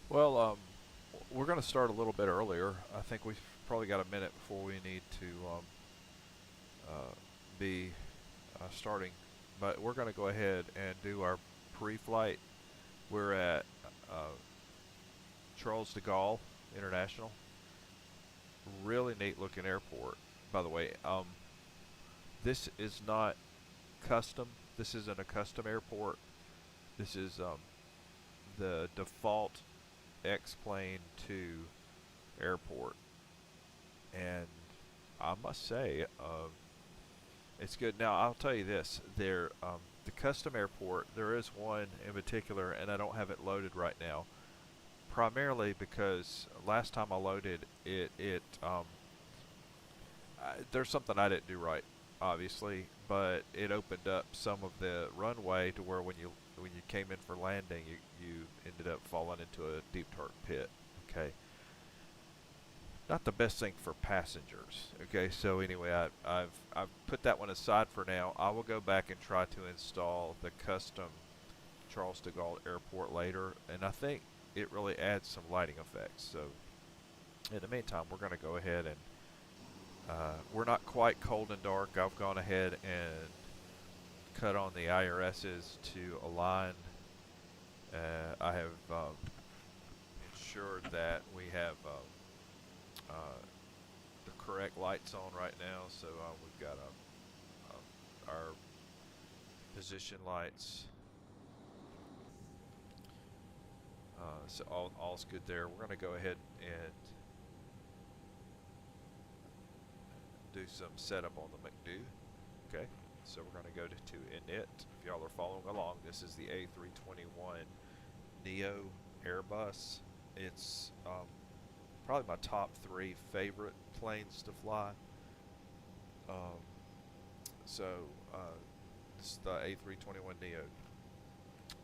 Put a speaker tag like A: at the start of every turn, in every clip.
A: Well, we're going to start a little bit earlier. I think we've probably got a minute before we need to be starting. But we're going to go ahead and do our pre-flight. We're at uh, Charles de Gaulle International. Really neat looking airport, by the way. This is not custom. This isn't a custom airport. This is the default XPlane 2 airport. And I must say, it's good. Now, I'll tell you this: the custom airport. There is one in particular, and I don't have it loaded right now. Primarily because last time I loaded it, there's something I didn't do right, obviously, but it opened up some of the runway to where when you came in for landing, you ended up falling into a deep dark pit. Okay, not the best thing for passengers. Okay, so anyway, I've put that one aside for now. I will go back and try to install the custom Charles de Gaulle Airport later, and I think it really adds some lighting effects. So in the meantime, we're going to go ahead and we're not quite cold and dark. I've gone ahead and cut on the IRSs to align. I have ensured that we have the correct lights on right now. So we've got our position lights. So all's good there. We're going to go ahead and do some setup on the McDo. Okay, so we're going to go to init. If y'all are following along, this is the A321Neo Airbus. It's probably my top 3 favorite planes to fly. Um, so this is the A321Neo.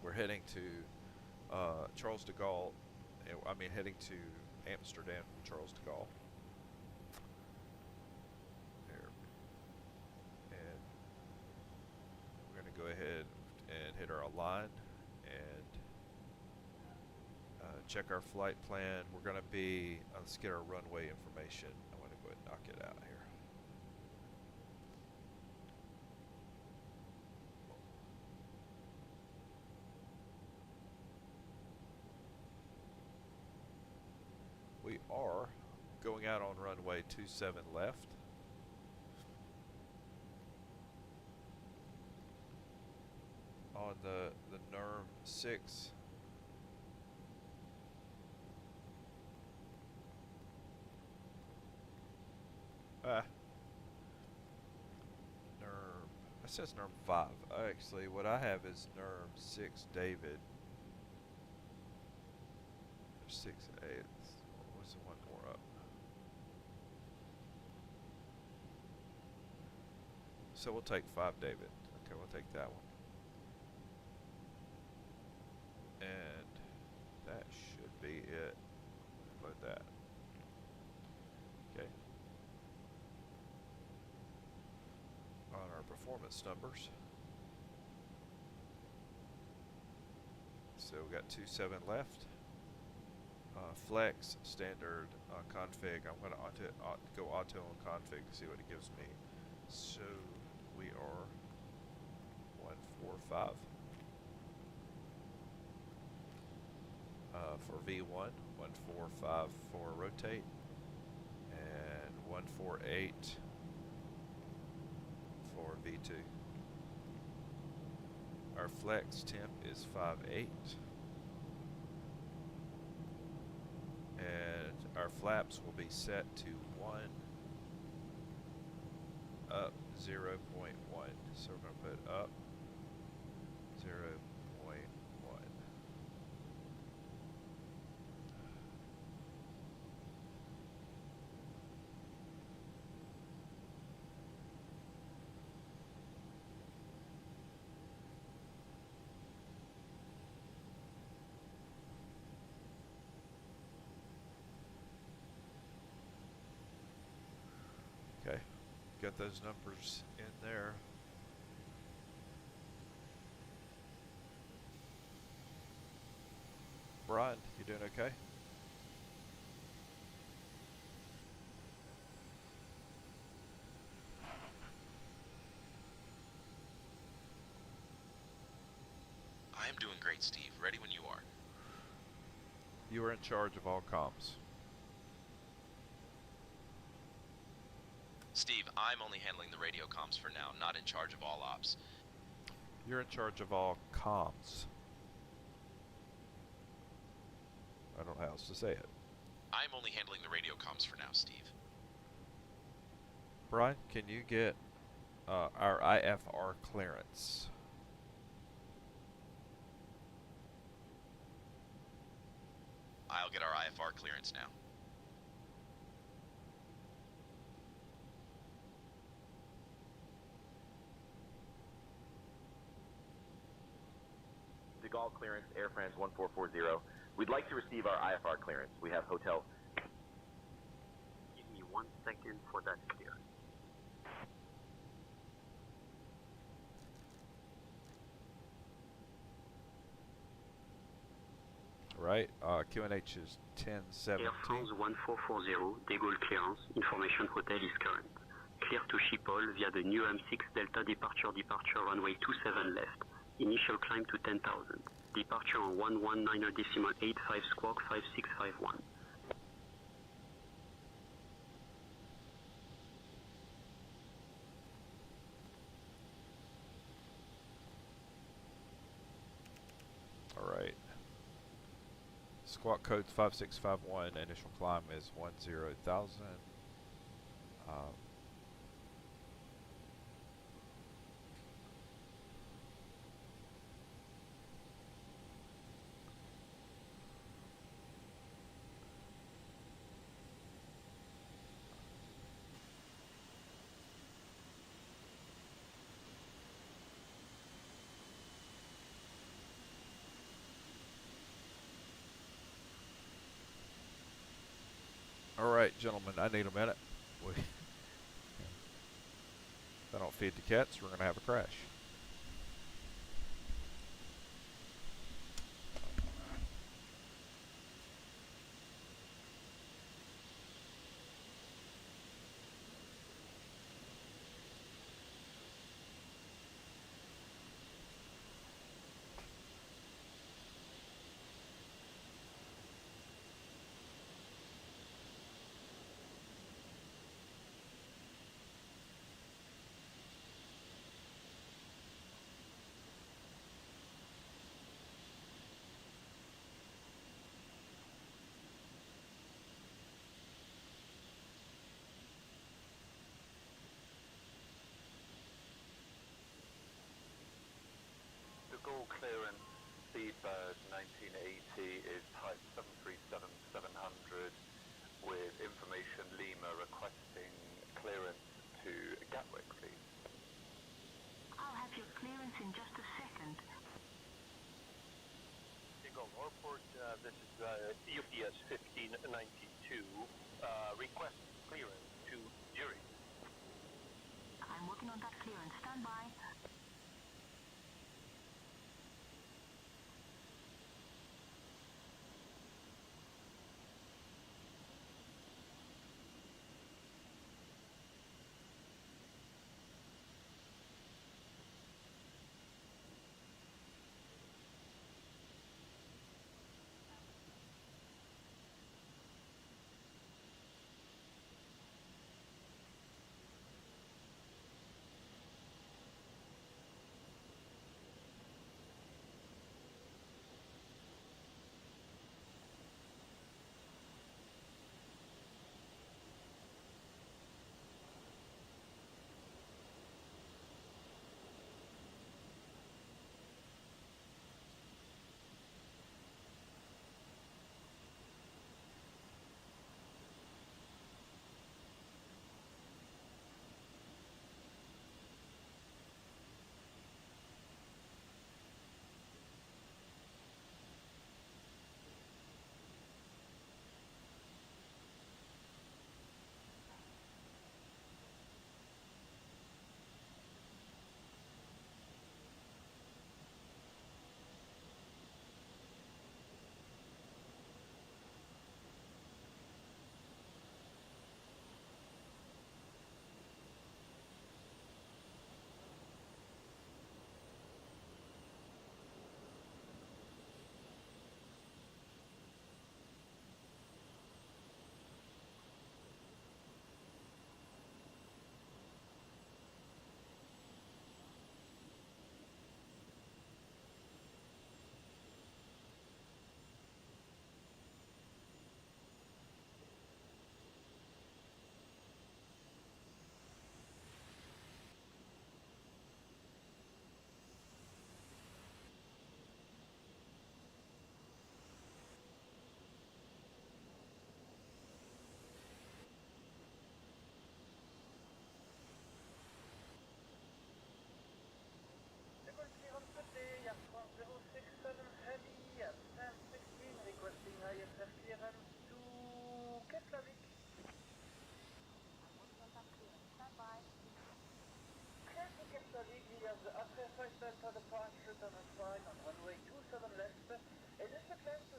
A: We're heading to Charles de Gaulle. I mean, heading to Amsterdam from Charles de Gaulle. There. And we're going to go ahead and hit our align and check our flight plan. We're going to be, let's get our runway information. I'm going to go ahead and knock it out here. We are going out on runway 27 left. On the NERM 6. NERM, it says NERM 5. Actually, what I have is NERM 6 David. 6 8. What's the one more up? So we'll take 5 David. Okay, we'll take that one. And that should be it. Load that. Okay. On our performance numbers. So we got 27 left. Flex standard config. I'm going to go auto and config to see what it gives me. So we are 145. For V1, 145 for rotate, and 148 for V2. Our flex temp is 5.8, and our flaps will be set to 1 up 0.1. So we're going to put up 0.1. Okay, got those numbers in there. Brian, you doing okay?
B: I am doing great, Steve. Ready when you are.
A: You are in charge of all comms.
B: Steve, I'm only handling the radio comms for now, not in charge of all ops.
A: You're in charge of all comms. I don't know how else to say it.
B: I'm only handling the radio comms for now, Steve.
A: Brian, can you get our IFR clearance?
B: I'll get our IFR clearance now.
C: De Gaulle clearance, Air France 1440. We'd like to receive our IFR clearance. We have hotel.
D: Give me 1 second for that clearance.
A: Right, QNH is 1017.
D: Air France 1440, De Gaulle clearance, information hotel is current. Clear to Schiphol via the new M6 Delta departure runway 27 left. Initial climb to 10,000. Departure on 119.85 squawk 5651.
A: Alright. Squawk code 5651, initial climb is 10,000. Alright, gentlemen, I need a minute. If I don't feed the cats, we're going to have a crash.
E: Gaulle clearance, Seabird 1980 is type 737-700 with information Lima requesting clearance to Gatwick, please.
F: I'll have your clearance in just a second.
G: De Gaulle Airport, this is UPS 1592. Request clearance to Zurich.
F: I'm working on that clearance. Stand by.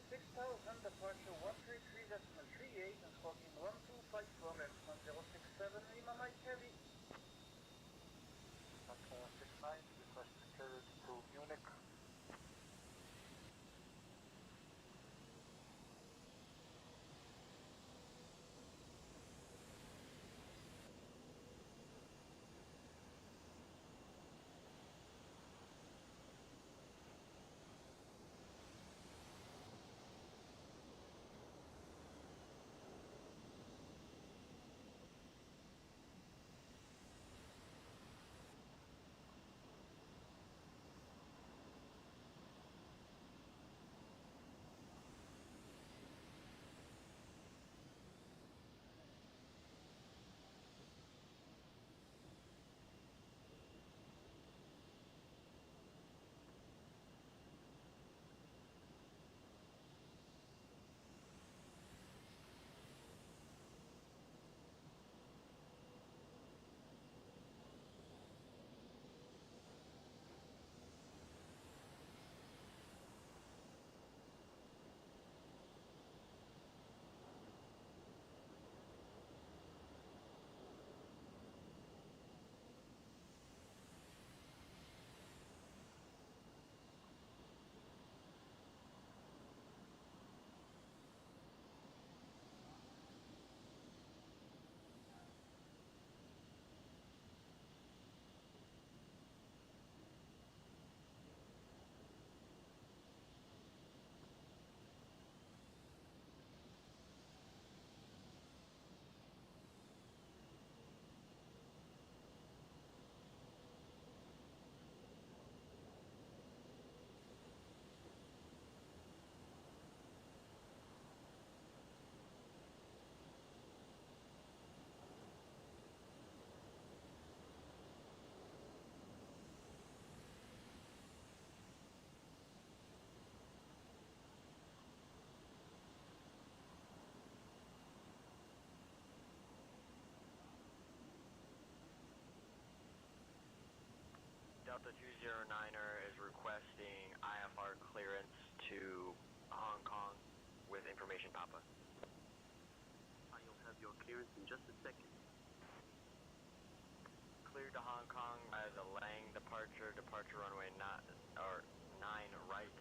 H: 6000, departure 133.38 and squawking 1254 X1067, Lima Mike Heavy. Delta 69, request clearance to Munich.
I: Delta 209er is requesting IFR clearance to Hong Kong with information Papa.
D: You'll have your clearance in just a second.
I: Cleared to Hong Kong by the Lang departure runway 9 right.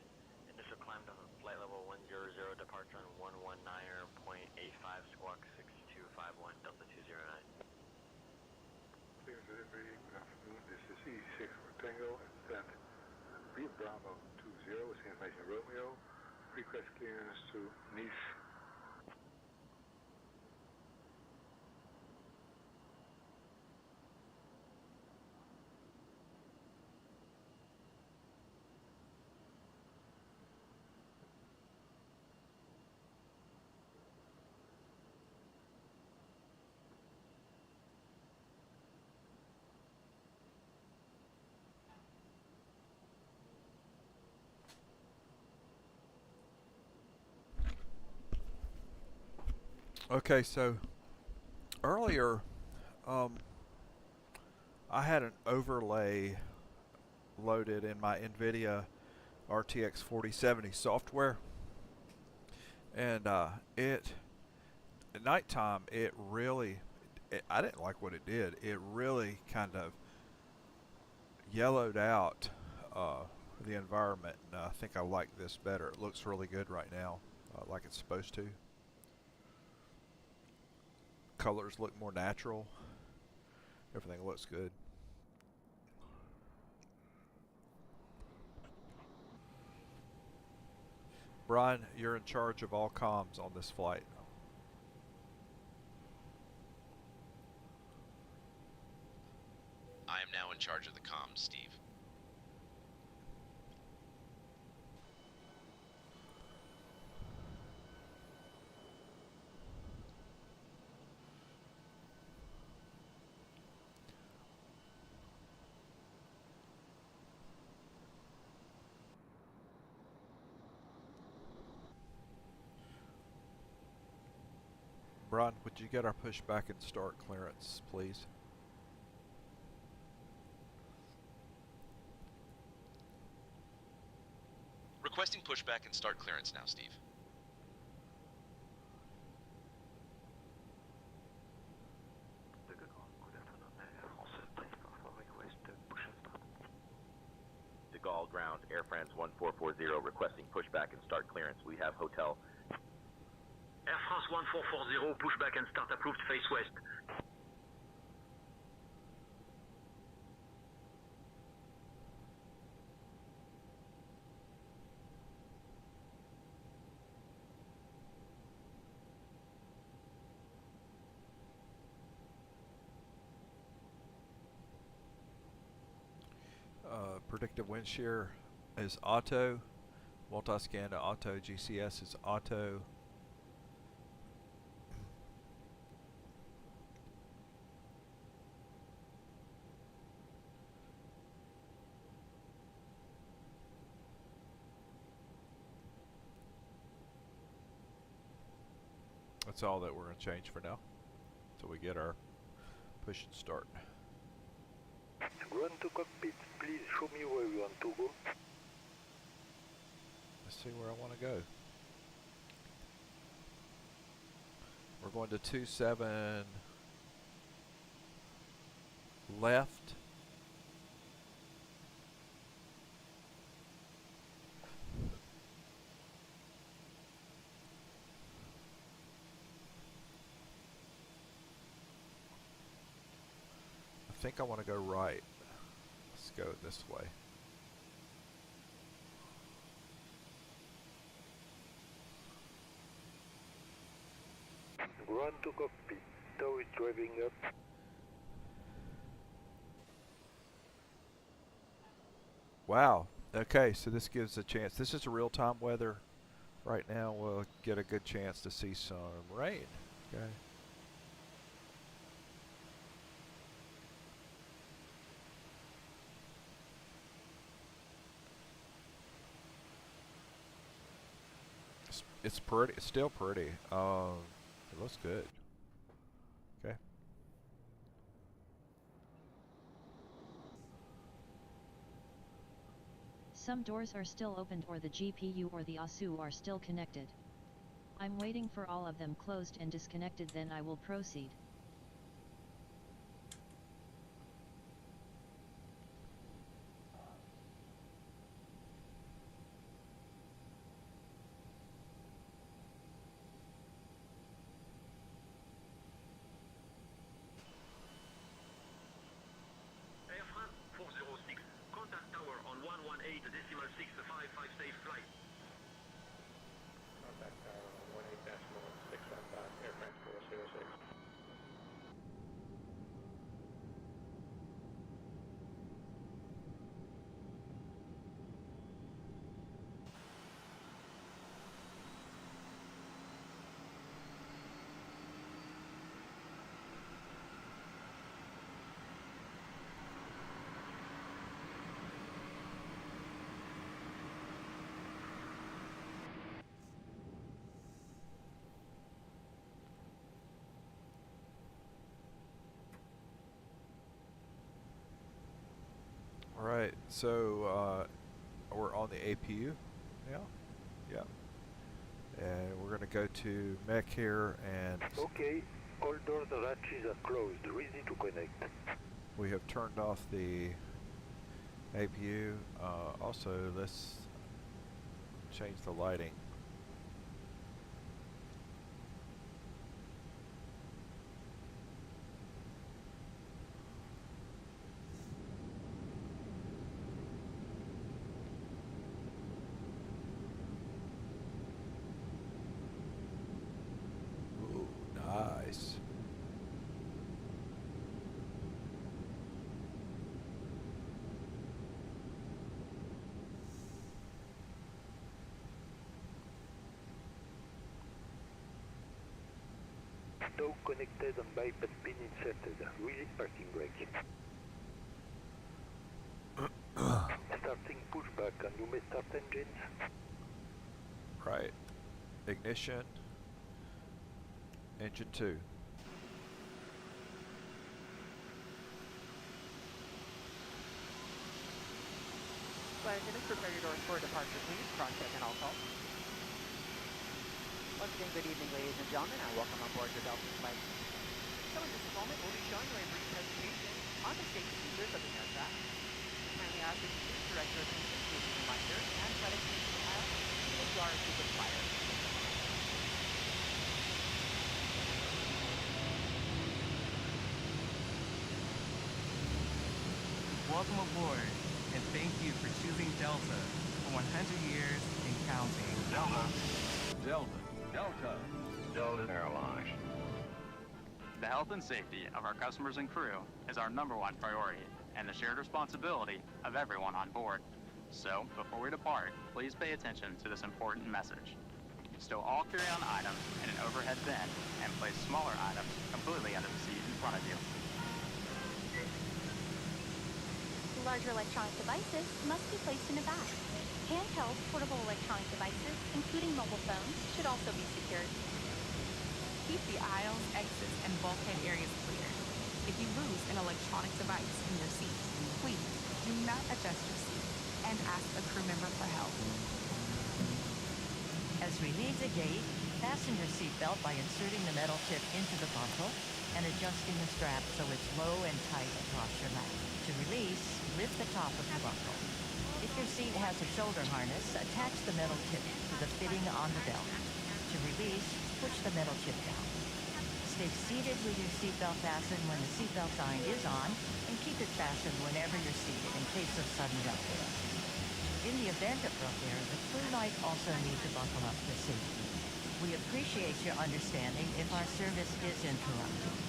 I: Initial climb to flight level 100, departure on 119er.85, squawk 6251, Delta 209.
H: Clear delivery, good afternoon. This is E6 for Tango and stand Real Bravo 20 with information Romeo. Request clearance to Nice.
A: Okay, so earlier I had an overlay loaded in my NVIDIA RTX 4070 software, and at nighttime I didn't like what it did. It really kind of yellowed out the environment, and I think I like this better. It looks really good right now, like it's supposed to. Colors look more natural. Everything looks good. Brian, you're in charge of all comms on this flight.
B: I am now in charge of the comms, Steve.
A: Brian, would you get our pushback and start clearance, please?
B: Requesting pushback and start clearance now, Steve.
C: Air France 1440 requesting pushback and start clearance. We have hotel.
D: Air France 1440, pushback and start approved, face west.
A: Predictive wind shear is auto. Multi-scan to auto. GCS is auto. That's all that we're going to change for now. So we get our push and start.
H: Run to cockpit. Please show me where you want to go.
A: Let's see where I want to go. We're going to 27 left. I think I want to go right. Let's go this way.
H: Run to cockpit. Tow is driving up.
A: Wow. Okay, so this gives a chance. This is a real-time weather. Right now we'll get a good chance to see some rain. Okay. It's pretty. It's still pretty. It looks good. Okay.
J: Some doors are still opened or the GPU or the ASU are still connected. I'm waiting for all of them closed and disconnected, then I will proceed.
A: Alright, so we're on the APU now. Yeah. And we're going to go to mech here, and
H: Okay, all doors and hatches are closed. Ready to connect.
A: we have turned off the APU. Also, let's change the lighting. Ooh, nice.
H: Tow connected and bypass pin inserted. Release parking brake. Starting pushback, and you may start engines.
A: Right. Ignition. Engine 2.
K: Flight attendants, prepare your doors for departure, please. Cross check and all calls. Once again, good evening, ladies and gentlemen, and welcome aboard your Delta flight. So in just a moment, we'll be showing you a brief presentation on the safety features of the aircraft. Kindly ask that you please
L: director can issue the reminder and set a safety file in the jar if required.
M: Welcome aboard, and thank you for choosing Delta for 100 years and counting.
N: Delta. Delta. Delta. Delta Airlines.
O: The health and safety of our customers and crew is our #1 priority and the shared responsibility of everyone on board. So, before we depart, please pay attention to this important message. Stow all carry-on items in an overhead bin and place smaller items completely under the seat in front of you.
P: Larger electronic devices must be placed in a bag. Handheld portable electronic devices, including mobile phones, should also be secured.
Q: Keep the aisles, exits, and bulkhead areas clear. If you lose an electronic device in your seat, please do not adjust your seat and ask a crew member for help.
R: As we leave the gate, fasten your seatbelt by inserting the metal tip into the buckle and adjusting the strap so it's low and tight across your lap. To release, lift the top of the buckle. If your seat has a shoulder harness, attach the metal tip to the fitting on the belt. To release, push the metal tip down. Stay seated with your seatbelt fastened when the seatbelt sign is on, and keep it fastened whenever you're seated in case of sudden rough air. In the event of rough air, the crew might also need to buckle up for safety. We appreciate your understanding if our service is interrupted.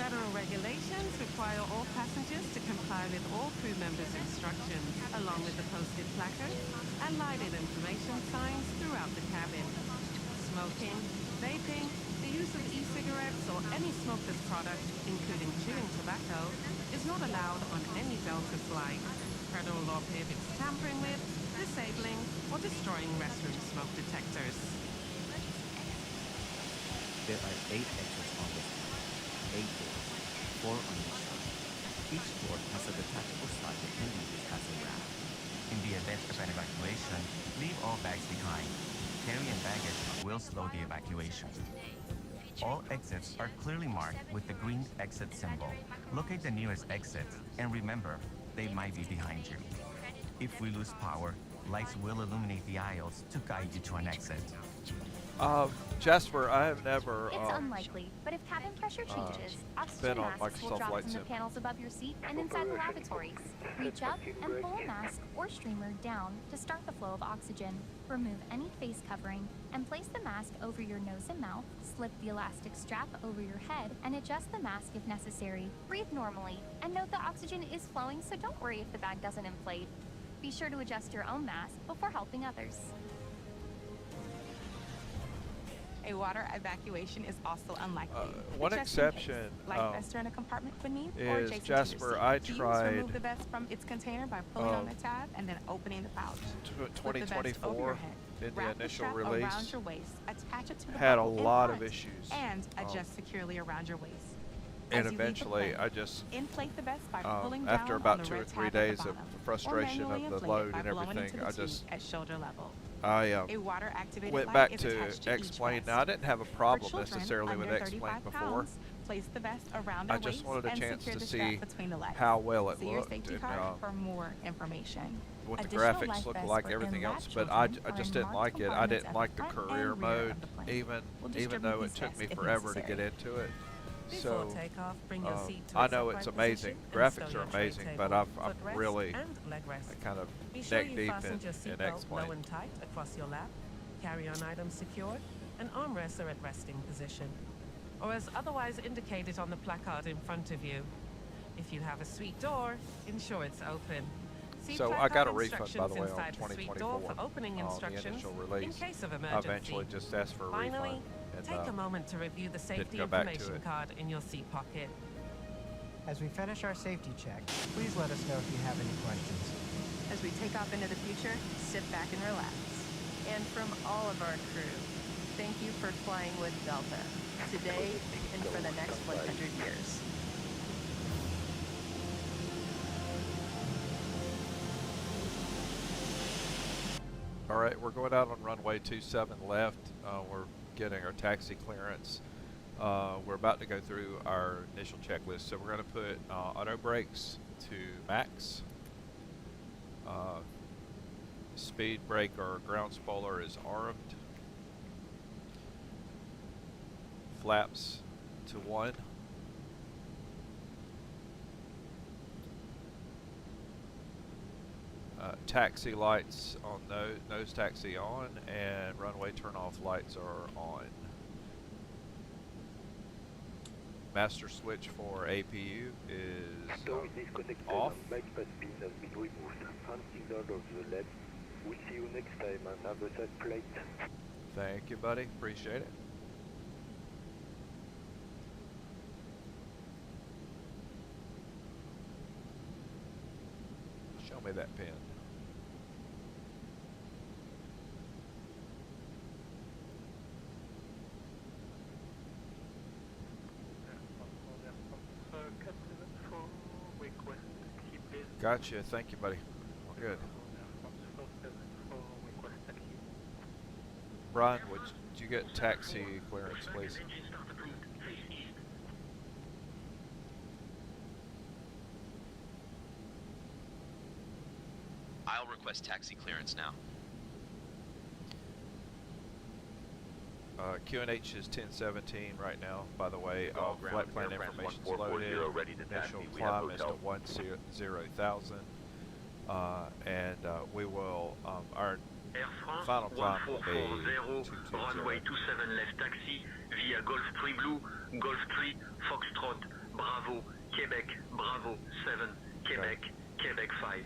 S: Federal regulations require all passengers to comply with all crew members' instructions, along with the posted placards and lighted information signs throughout the cabin. Smoking, vaping, the use of e-cigarettes or any smokeless product, including chewing tobacco, is not allowed on any Delta flight. Federal law prohibits tampering with, disabling, or destroying restroom smoke detectors.
T: There are 8 exits on this flight. 8 doors, 4 on each side. Each door has a detachable slide that can be used as a ramp. In the event of an evacuation, leave all bags behind. Carry-on baggage will slow the evacuation. All exits are clearly marked with the green exit symbol. Locate the nearest exit, and remember, they might be behind you. If we lose power, lights will illuminate the aisles to guide you to an exit.
A: Jasper, I have never
P: It's unlikely, but if cabin pressure changes, oxygen
A: been on
P: masks will
A: Microsoft
P: drop
A: Flight
P: from the
A: Sim.
P: panels above your seat and inside the lavatories. Reach up and pull a mask or streamer down to start the flow of oxygen. Remove any face covering and place the mask over your nose and mouth. Slip the elastic strap over your head and adjust the mask if necessary. Breathe normally and note the oxygen is flowing, so don't worry if the bag doesn't inflate. Be sure to adjust your own mask before helping others.
Q: A water evacuation is also unlikely.
A: One
Q: Just in case,
A: exception
Q: light vest in a compartment beneath or
A: is
Q: adjacent
A: Jasper.
Q: to your seat.
A: I
Q: To use,
A: tried
Q: remove the vest from its container by pulling on the tab and then opening the pouch. Flip the vest over your
A: 2024
Q: head.
A: in the
Q: Wrap the
A: initial
Q: strap
A: release
Q: around your waist, attach it to the
A: had a
Q: buckle in
A: lot of
Q: front,
A: issues.
Q: and adjust securely around your waist.
A: And
Q: As you leave the
A: eventually,
Q: plane,
A: I just
Q: inflate the vest by pulling
A: after
Q: down
A: about
Q: on the
A: 2 or
Q: red
A: 3
Q: tab at the
A: days of
Q: bottom,
A: frustration
Q: or manually
A: of the
Q: inflate
A: load
Q: it by
A: and
Q: blowing
A: everything,
Q: into the
A: I
Q: tube
A: just
Q: at shoulder level.
A: a
Q: water-activated
A: went
Q: light
A: back
Q: is
A: to
Q: attached to each
A: XPlane.
Q: vest.
A: Now I didn't have a
Q: For
A: problem
Q: children
A: necessarily with
Q: under
A: XPlane
Q: 35
A: before.
Q: pounds, place the vest around
A: I
Q: their
A: just
Q: waist
A: wanted a
Q: and
A: chance
Q: secure
A: to
Q: the strap
A: see
Q: between the legs.
A: how well it
Q: See your
A: looked
Q: safety
A: and
Q: card for more information.
A: what the
Q: Additional
A: graphics
Q: life
A: looked
Q: vests
A: like,
Q: for
A: everything else.
Q: in-lap
A: But I
Q: children
A: just
Q: are in
A: didn't
Q: marked
A: like it. I
Q: compartments
A: didn't
Q: at
A: like the
Q: the front
A: career
Q: and rear
A: mode,
Q: of the plane.
A: even
Q: We'll
A: even
Q: distribute
A: though it
Q: these
A: took
Q: vests
A: me
Q: if
A: forever to
Q: necessary.
A: get into it.
S: Before
A: So
S: takeoff, bring your seat to
A: I
S: its
A: know
S: upright
A: it's amazing.
S: position and
A: Graphics
S: stow
A: are
S: your tray
A: amazing, but
S: table,
A: I'm
S: footrest,
A: really
S: and leg rest.
A: kind of
S: Be sure
A: neck
S: you
A: deep
S: fastened your
A: in
S: seatbelt low
A: XPlane.
S: and tight across your lap, carry-on items secured, and armrests are at resting position, or as otherwise indicated on the placard in front of you. If you have a suite door, ensure it's open. See
A: So I got a
S: placard
A: refund, by the way, on
S: instructions inside the suite door
A: 2024
S: for opening
A: on the
S: instructions
A: initial
S: in
A: release.
S: case of
A: I
S: emergency.
A: eventually just asked for a
S: Finally,
A: refund. And,
S: take a moment to review the safety
A: go back to
S: information
A: it.
S: card in your seat pocket.
K: As we finish our safety check, please let us know if you have any questions.
Q: As we take off into the future, sit back and relax.
U: And from all of our crew, thank you for flying with Delta, today and for the next 100 years.
A: All right, we're going out on runway 27 left. We're getting our taxi clearance. We're about to go through our initial checklist. So we're going to put auto brakes to max. Speed brake or ground spoiler is armed. Flaps to 1. Taxi lights on nose taxi on, and runway turn-off lights are on. Master switch for APU is off.
H: Bypass pin has been removed. Hand signal of the left. We'll see you next time and have a set plate.
A: Thank you, buddy. Appreciate it. Show me that pin. Gotcha. Thank you, buddy. Good. Brian, would you get taxi clearance, please?
B: I'll request taxi clearance now.
A: QNH is 1017 right now, by the way. Flight plan information is
C: 1440
A: loaded.
C: ready to taxi.
A: Initial
C: We have
A: climb is to
C: hotel.
A: 10,000. And we will, our final climb will be 220.
D: Runway 27 left taxi via Golf 3 Blue, Golf 3, Foxtrot, Bravo, Quebec, Bravo 7, Quebec, Quebec 5.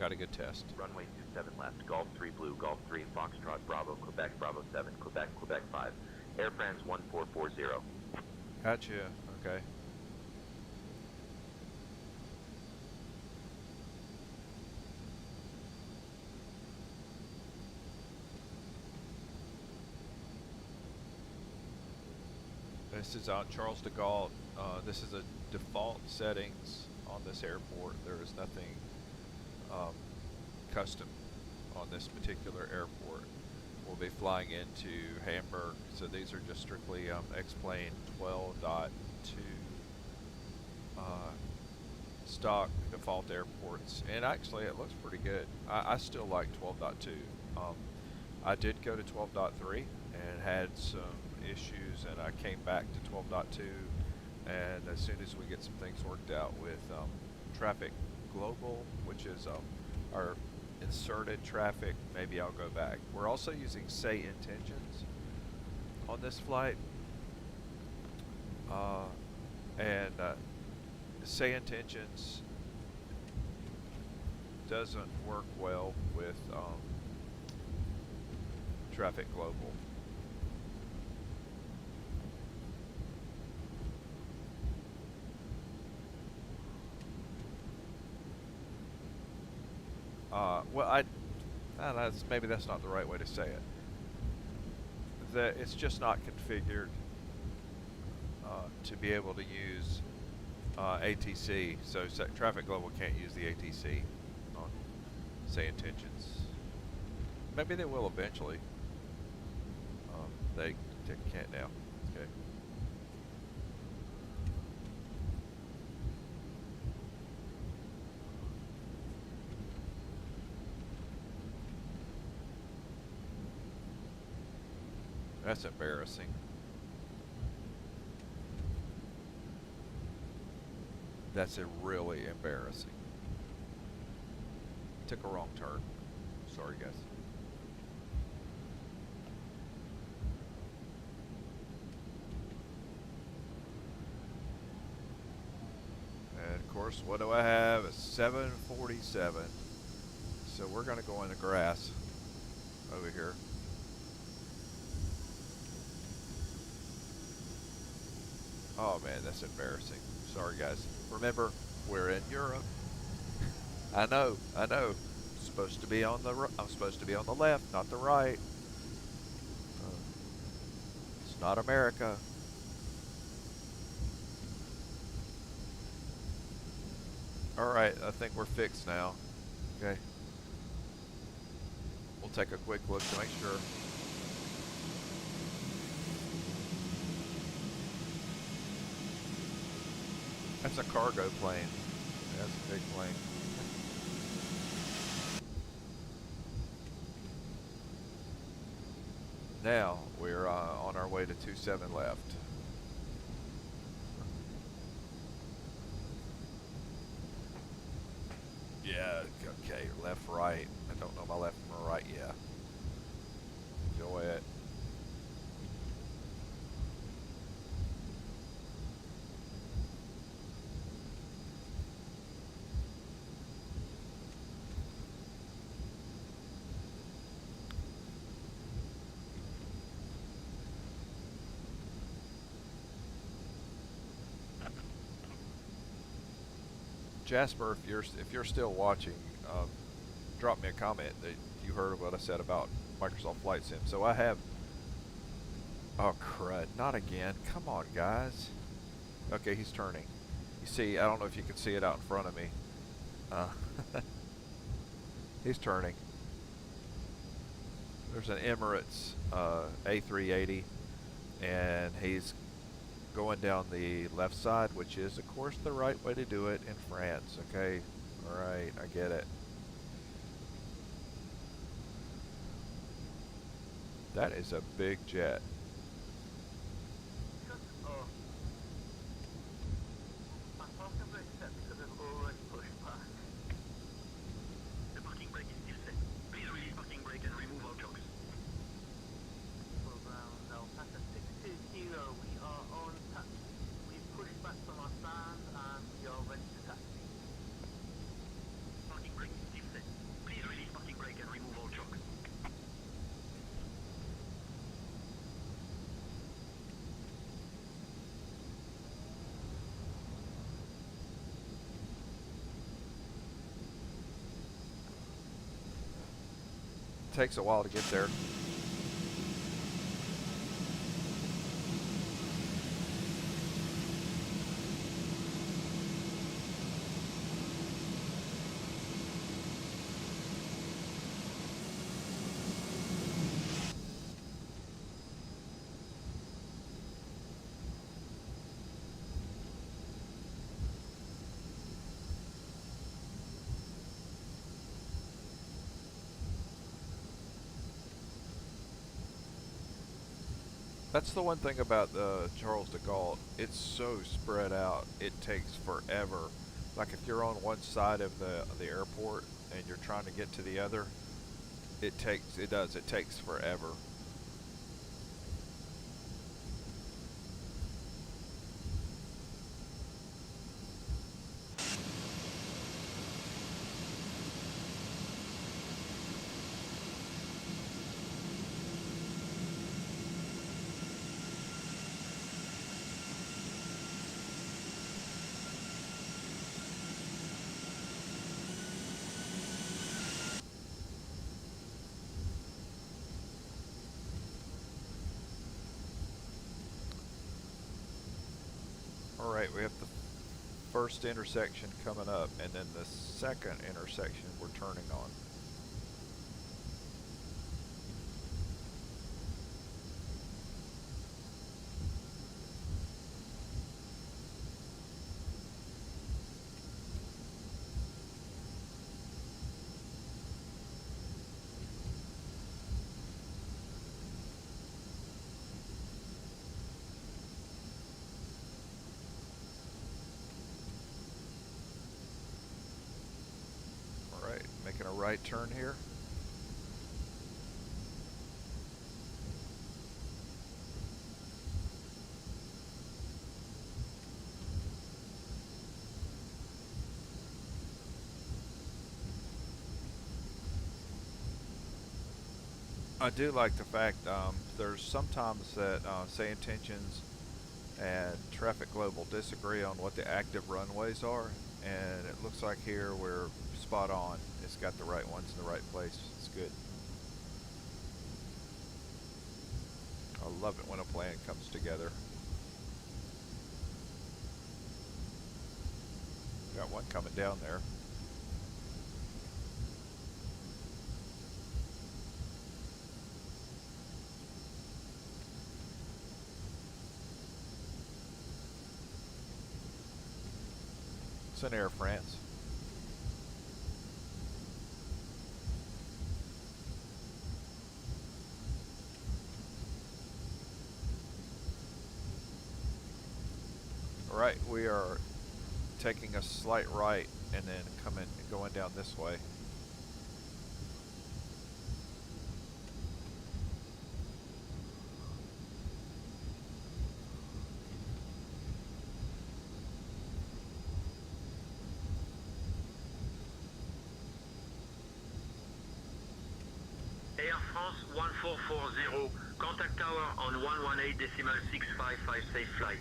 A: Got a good test.
C: Runway 27 left, Golf 3 Blue, Golf 3, Foxtrot, Bravo, Quebec, Bravo 7, Quebec, Quebec 5. Air France 1440.
A: Gotcha. Okay. This is on Charles de Gaulle. This is a default settings on this airport. There is nothing custom on this particular airport. We'll be flying into Hamburg, so these are just strictly XPlane 12.2 stock default airports. And actually, it looks pretty good. I still like 12.2. I did go to 12.3 and had some issues, and I came back to 12.2, and as soon as we get some things worked out with Traffic Global, which is our inserted traffic, maybe I'll go back. We're also using Say Intentions on this flight, and Say Intentions doesn't work well with Traffic Global. Well, maybe that's not the right way to say it. It's just not configured to be able to use ATC, so Traffic Global can't use the ATC on Say Intentions. Maybe they will eventually. They can't now. Okay. That's embarrassing. That's really embarrassing. Took a wrong turn. Sorry, guys. And of course, what do I have? A 747. So we're going to go in the grass over here. Oh man, that's embarrassing. Sorry guys. Remember, we're in Europe. I know. Supposed to be on the I'm supposed to be on the left, not the right. It's not America. All right, I think we're fixed now. Okay. We'll take a quick look to make sure. That's a cargo plane. That's a big plane. Now we're on our way to 27 left. Yeah, okay, left, right. I don't know my left from my right yet. Enjoy it. Jasper, if you're still watching, drop me a comment that you heard what I said about Microsoft Flight Sim. So I have, oh crud, not again. Come on, guys. Okay, he's turning. You see, I don't know if you can see it out in front of me. He's turning. There's an Emirates A380, and he's going down the left side, which is of course the right way to do it in France. Okay, all right, I get it. That is a big jet.
D: The parking brake is still set. Please release parking brake and remove all chocks.
I: Alpaca 620, we are on taxi. We've pushed back from our stand and we are ready to taxi.
D: Parking brake is still set. Please release parking brake and remove all chocks.
A: Takes a while to get there. That's the one thing about the Charles de Gaulle. It's so spread out. It takes forever. Like if you're on one side of the airport and you're trying to get to the other, it takes forever. Alright, we have the first intersection coming up, and then the second intersection we're turning on. Making a right turn here. I do like the fact there's sometimes that say Intentions and Traffic Global disagree on what the active runways are, and it looks like here we're spot on. It's got the right ones in the right place. It's good. I love it when a plan comes together. Got one coming down there. It's in Air France. Alright, we are taking a slight right and then going down this way.
E: Air France 1440, contact tower on 118.655, safe flight.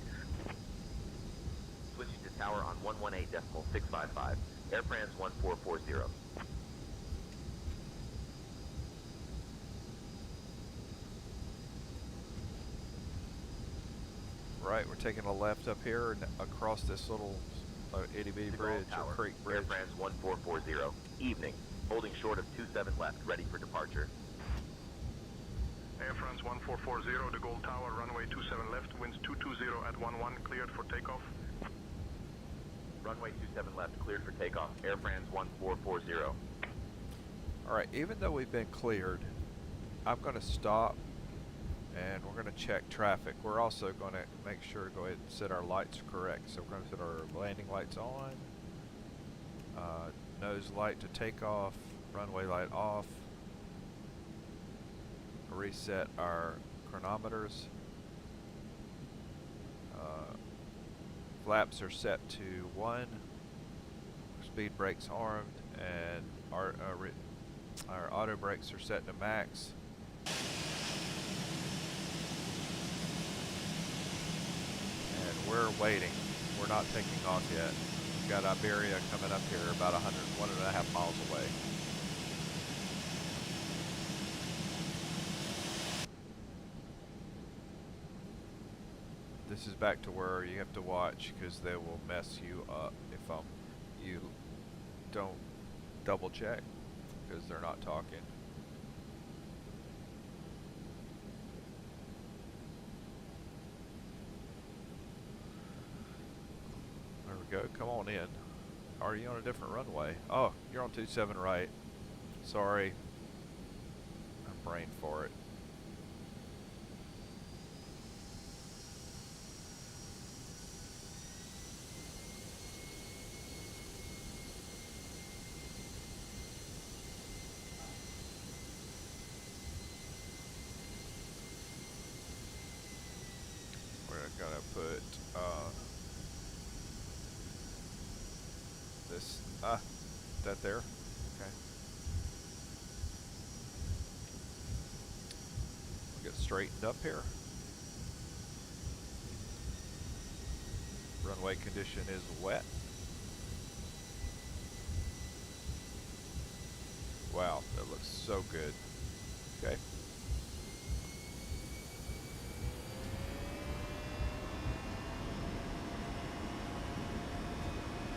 C: Switching to tower on 118.655, Air France 1440.
A: Right, we're taking a left up here and across this little itty bitty bridge, or creek bridge.
C: Air France 1440, evening, holding short of 27 left, ready for departure.
V: Air France 1440, De Gaulle Tower, runway 27 left, winds 220 at 11, cleared for takeoff.
C: Runway 27 left, cleared for takeoff. Air France 1440.
A: Alright, even though we've been cleared, I'm going to stop and we're going to check traffic. We're also going to make sure to go ahead and set our lights correct. So we're going to set our landing lights on, nose light to take off, runway light off, reset our chronometers. Flaps are set to 1, speed brakes armed, and our auto brakes are set to max. And we're waiting. We're not taking off yet. We've got Iberia coming up here about 1.5 miles away. This is back to where you have to watch because they will mess you up if you don't double check because they're not talking. There we go. Come on in. Are you on a different runway? Oh, you're on 27 right. Sorry. I'm brain for it. Gonna put this that there. Okay. We'll get straightened up here. Runway condition is wet. Wow, that looks so good. Okay.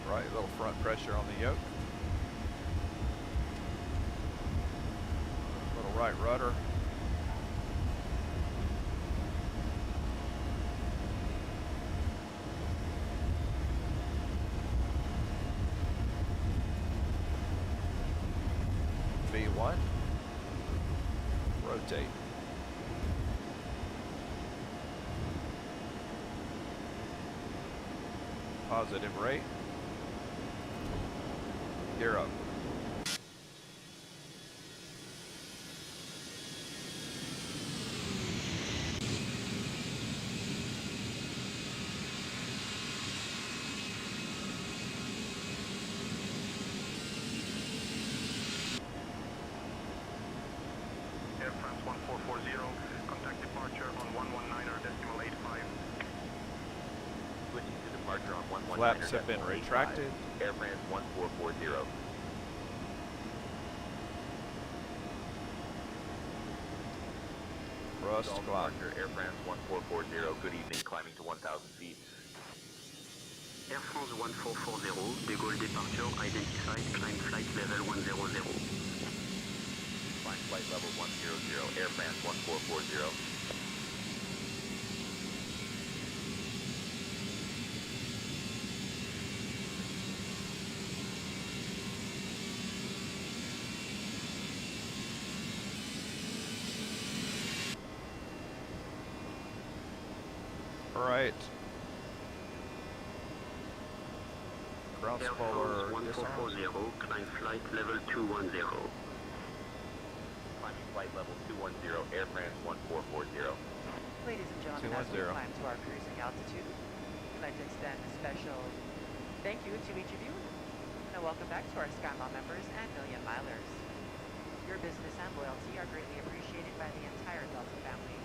A: Right, a little front pressure on the yoke. Little right rudder. V1. Rotate. Positive rate. Gear up.
V: Air France 1440, contact departure on 119.85.
C: Switching to departure on 119.
A: Flaps have been retracted.
C: Air France 1440.
A: Thrust clock.
C: Air France 1440, good evening, climbing to 1,000 feet.
D: Air France 1440, De Gaulle departure identified, climb flight level 100.
C: Climb flight level 100, Air France 1440.
A: All right. ground
D: Air
A: spoiler
D: France
A: disarmed.
D: 1440, climb flight level 210.
C: Climbing flight level 210, Air France 1440.
L: Ladies and gentlemen, as we
A: 210.
L: climb to our cruising altitude, we'd like to extend a special thank you to each of you, and a welcome back to our SkyMile members and Million Milers. Your business and loyalty are greatly appreciated by the entire Delta family.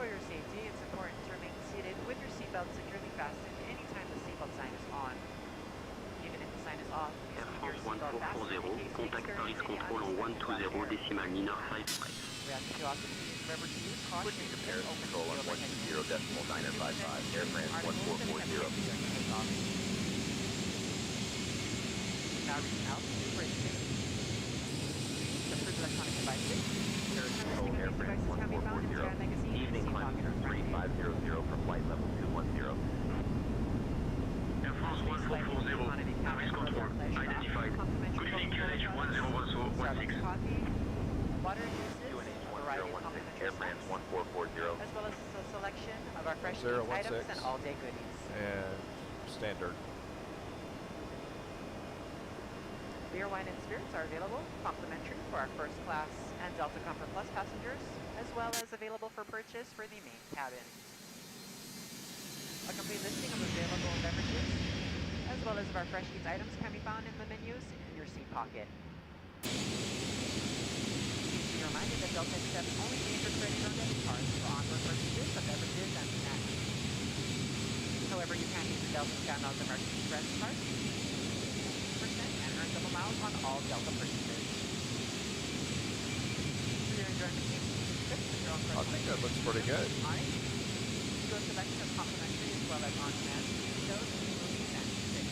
L: For your safety, it's important to remain seated with your seatbelt securely fastened anytime the seatbelt sign is on. Even if the sign is off, please
D: Air
L: keep your
D: France
L: seatbelt fastened
D: 1440,
L: in case
D: contact
L: you
D: Paris
L: experience any
D: Control on
L: unexpected
D: 120
L: air.
D: decimal Nina 55.
L: We ask that you also please remember to use caution
C: Switching to
L: and
C: Paris
L: open
C: Control on
L: the overhead
C: 120 decimal 955, Air France 1440.
L: Now reaching out to bridge safety. Approved electronic devices.
C: Paris Control, Air France 1440. Evening climb 3500 for flight level 210.
E: Air France 1440, Paris Control, identified. Good evening, QNH 101016.
L: Coffee, water uses, a variety of
C: 1016,
L: complimentary
C: Air France
L: snacks,
C: 1440.
L: as well as a selection of our fresh
A: 1016.
L: baked items and all-day goodies.
A: And standard.
L: Beer, wine, and spirits are available, complimentary for our first class and Delta Comfort Plus passengers, as well as available for purchase for the main cabin. A complete listing of available beverages, as well as of our fresh eats items, can be found in the menus in your seat pocket. Please be reminded that Delta accepts only major credit or debit cards for onboard purchases of beverages and snacks. However, you can use the Delta SkyMiles American Express card and earn double miles on all Delta purchases. For your enjoyment, trips with your own
A: I think that looks pretty good.
L: On it, your selection of complimentary as well as on-demand shows, movies, and music.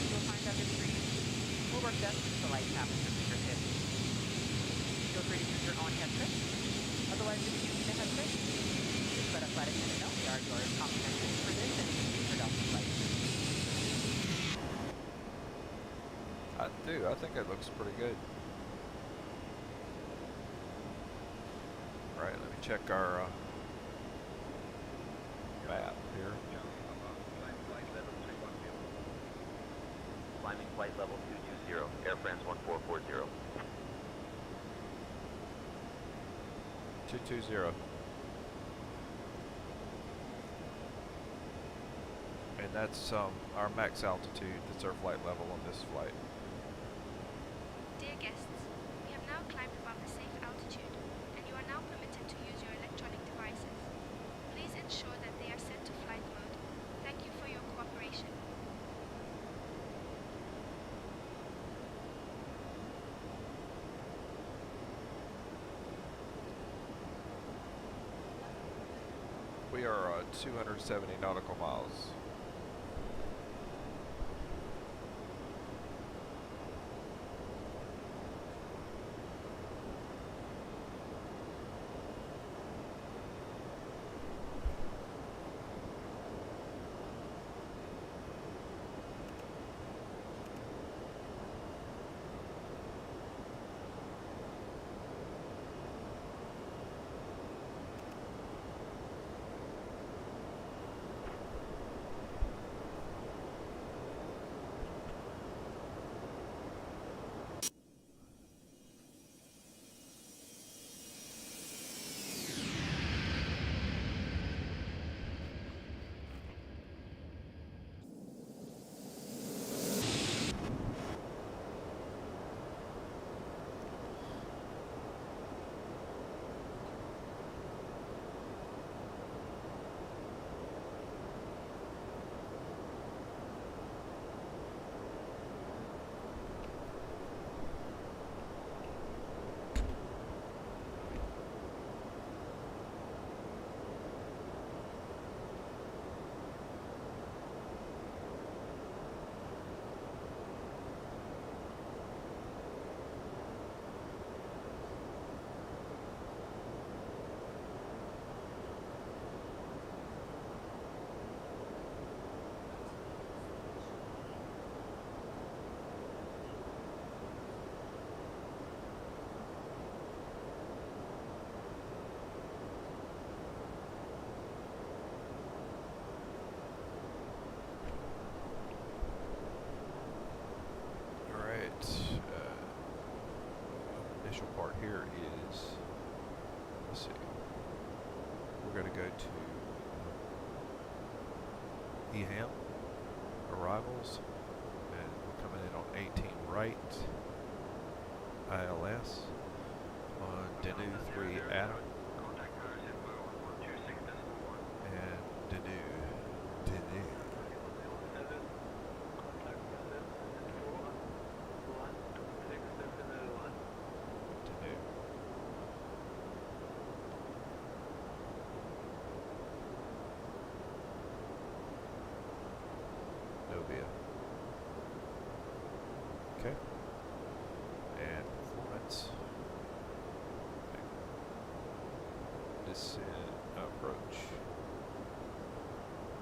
L: You'll find that the screen will work best with the light tap at your fingertips. Feel free to use your own headset. Otherwise, if you need a headset, just let a flight attendant know we are yours complimentary for this and any future Delta flights.
A: I think it looks pretty good. Alright, let me check our map here.
C: Climbing flight level 220, Air France 1440.
A: 220. And that's our max altitude. That's our flight level on this flight.
F: Dear guests, we have now climbed above the safe altitude, and you are now permitted to use your electronic devices. Please ensure that they are set to flight mode. Thank you for your cooperation.
A: We are 270 nautical miles. to EHAM arrivals, and we're coming in on 18 right, ILS, on Danu 3 Adam, and Danu. Okay. And performance. Descent, approach.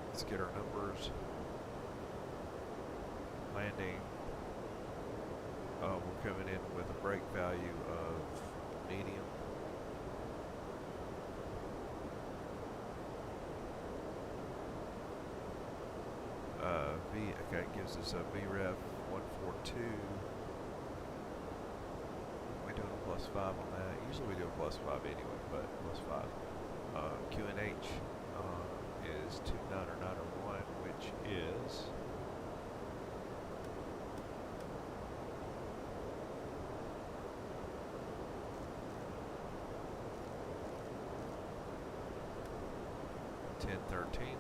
A: Let's get our numbers. Landing. We're coming in with a brake value of medium. Okay, gives us a VREF 142. We doing a +5 on that. Usually we do a +5 anyway, but +5. QNH is 290901, which is $10.13.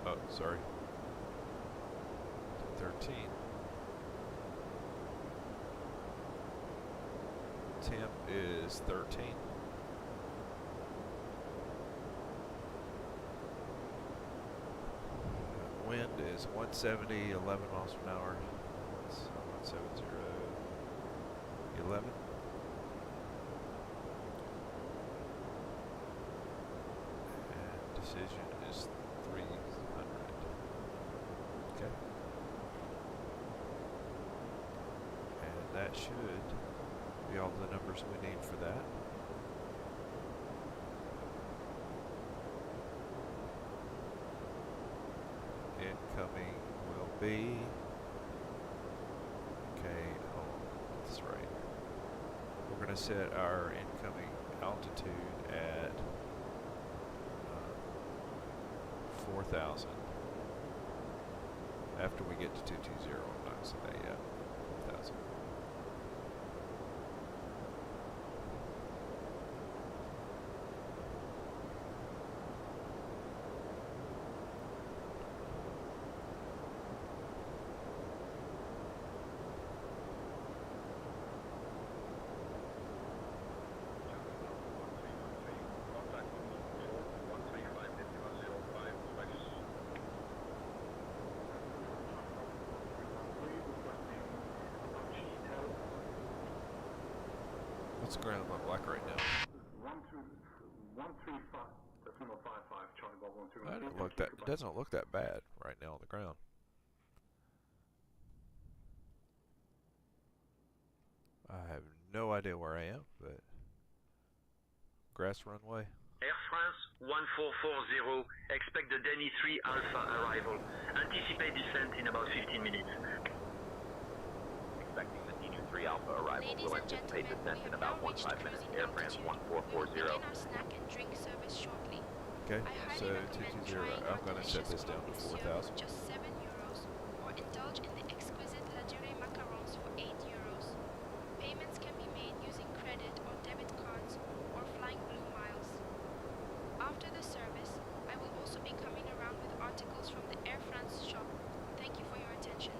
A: Oh, sorry. 13. Temp is 13. Wind is 170, 11 miles per hour. 170, 11. And decision is 300. Okay. And that should be all the numbers we need for that. Incoming will be, okay, hold on, get this right. We're going to set our incoming altitude at 4,000. After we get to 220, I'm not saying that yet. 4,000. What's the ground look like right now?
H: 135, decimal 55, Charlie Bravo 12.
A: It doesn't look that bad right now on the ground. I have no idea where I am, but grass runway.
E: Air France 1440, expect the Denny 3 Alpha arrival. Anticipate descent in about 15 minutes.
C: Expecting the Denny 3 Alpha arrival. Will anticipate descent in about 15 minutes. Air France 1440.
F: Begin our snack and drink service shortly.
A: Okay, so 220, I'm going to set this down to 4,000.
F: Just €7, or indulge in the exquisite La Durée macarons for €8. Payments can be made using credit or debit cards or Flying Blue miles. After the service, I will also be coming around with articles from the Air France shop. Thank you for your attention.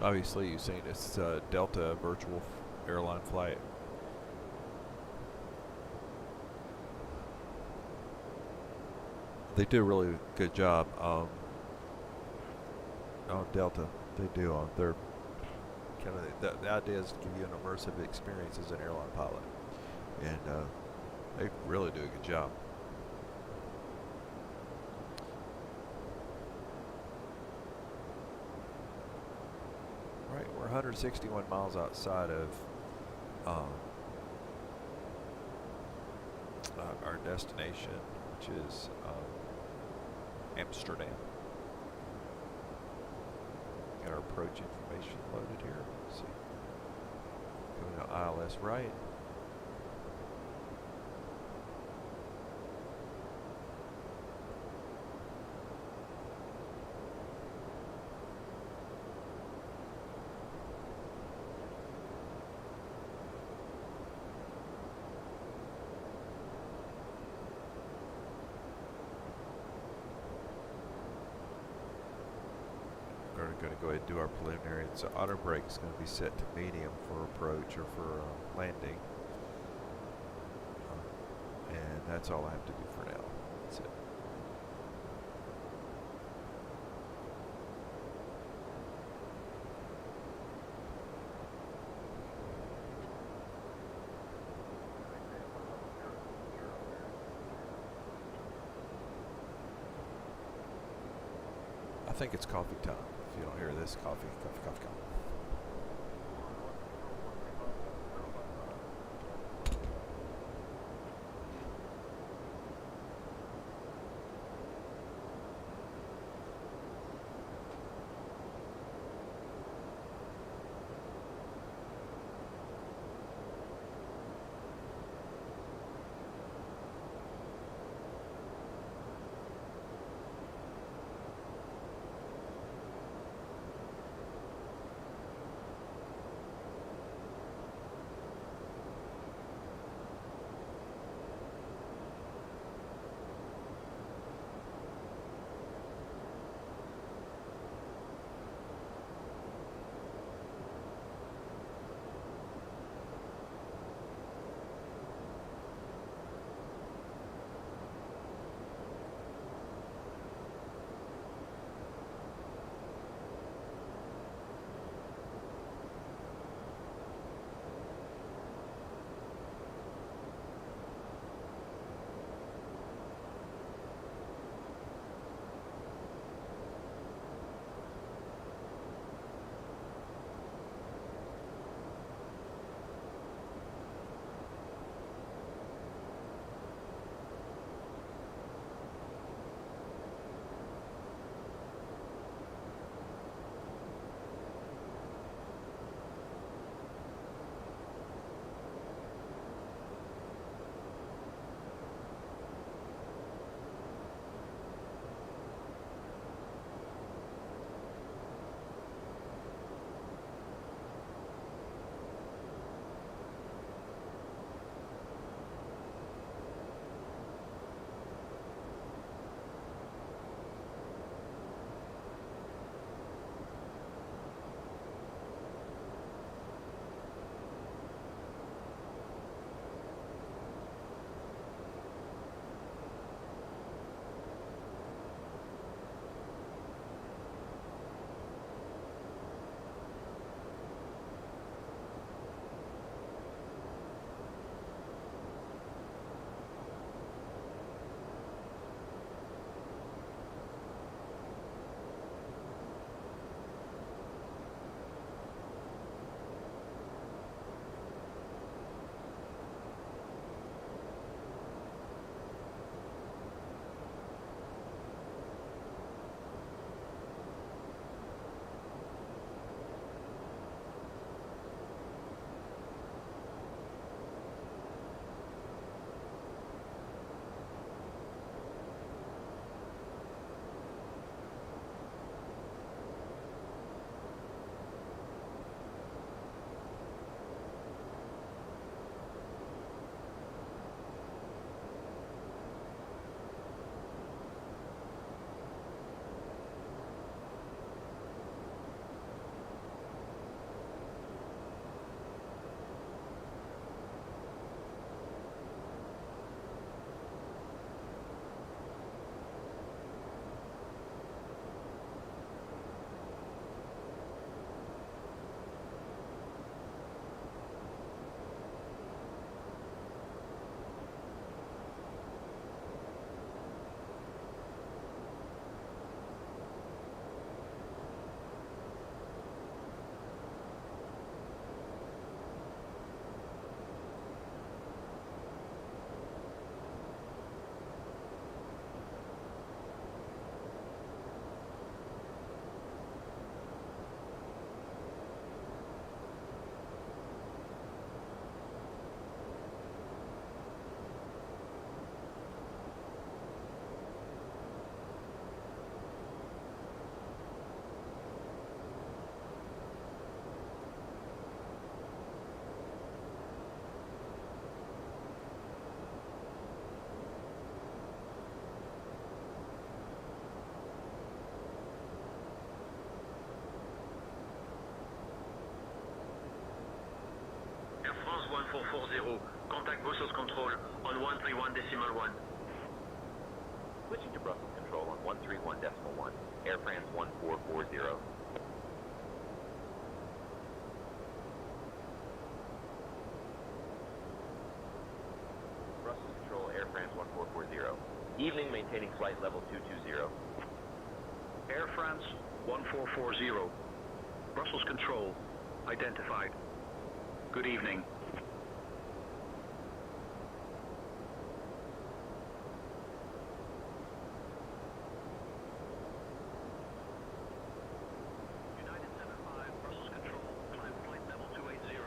A: Obviously, you've seen it's Delta virtual airline flight. They do a really good job on Delta. They do on their kind of the idea is to give you an immersive experience as an airline pilot, and they really do a good job. Right, we're 161 miles outside of our destination. which is Amsterdam. Got our approach information loaded here. Let's see. Going to ILS right. We're going to go ahead and do our preliminary. So auto brake is going to be set to medium for approach or for landing. And that's all I have to do for now. That's it. I think it's coffee time. If you don't hear this, coffee.
E: 1440. Contact Brussels Control on 131.1.
C: Switching to Brussels Control on 131.1. Air France 1440. Brussels Control, Air France 1440. Evening, maintaining flight level 220.
E: Air France 1440. Brussels Control identified. Good evening. United 75, Brussels Control, climb flight level 280.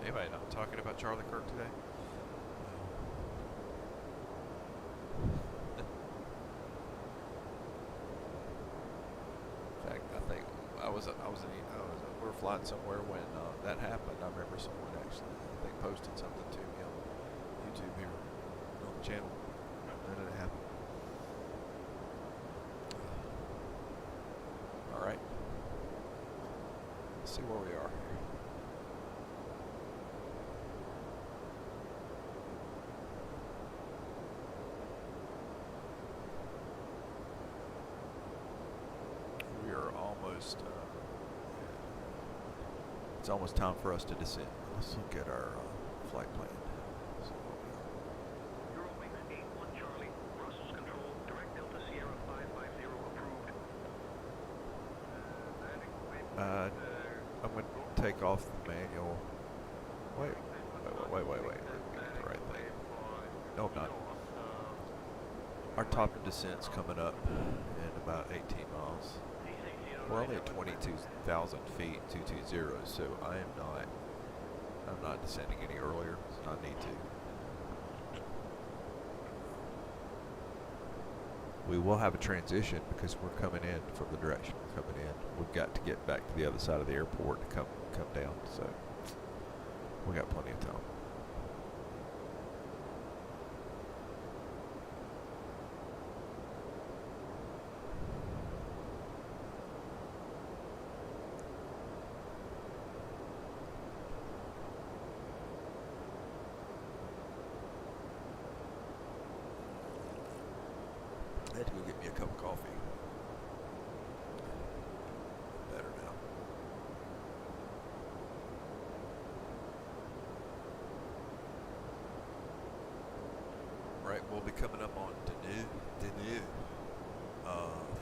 A: Anybody not talking about Charlie Kirk today? In fact, I think we were flying somewhere when that happened. I remember someone actually, I think, posted something to me on YouTube here on the channel. When did it happen? All right. Let's see where we are here. It's almost time for us to descend. Let's look at our flight plan. So
E: Eurowings 81 Charlie, Brussels Control, direct Delta Sierra 550 approved.
A: I'm going to take off the manual. Wait. We're getting the right thing. No, I'm not. Our top of descent's coming up in about 18 miles. We're only at 22,000 feet, 220, so I'm not descending any earlier, so I need to. We will have a transition because we're coming in from the direction we're coming in. We've got to get back to the other side of the airport to come down, so we got plenty of time. I had to go get me a cup of coffee. Better now. Right, we'll be coming up on Denu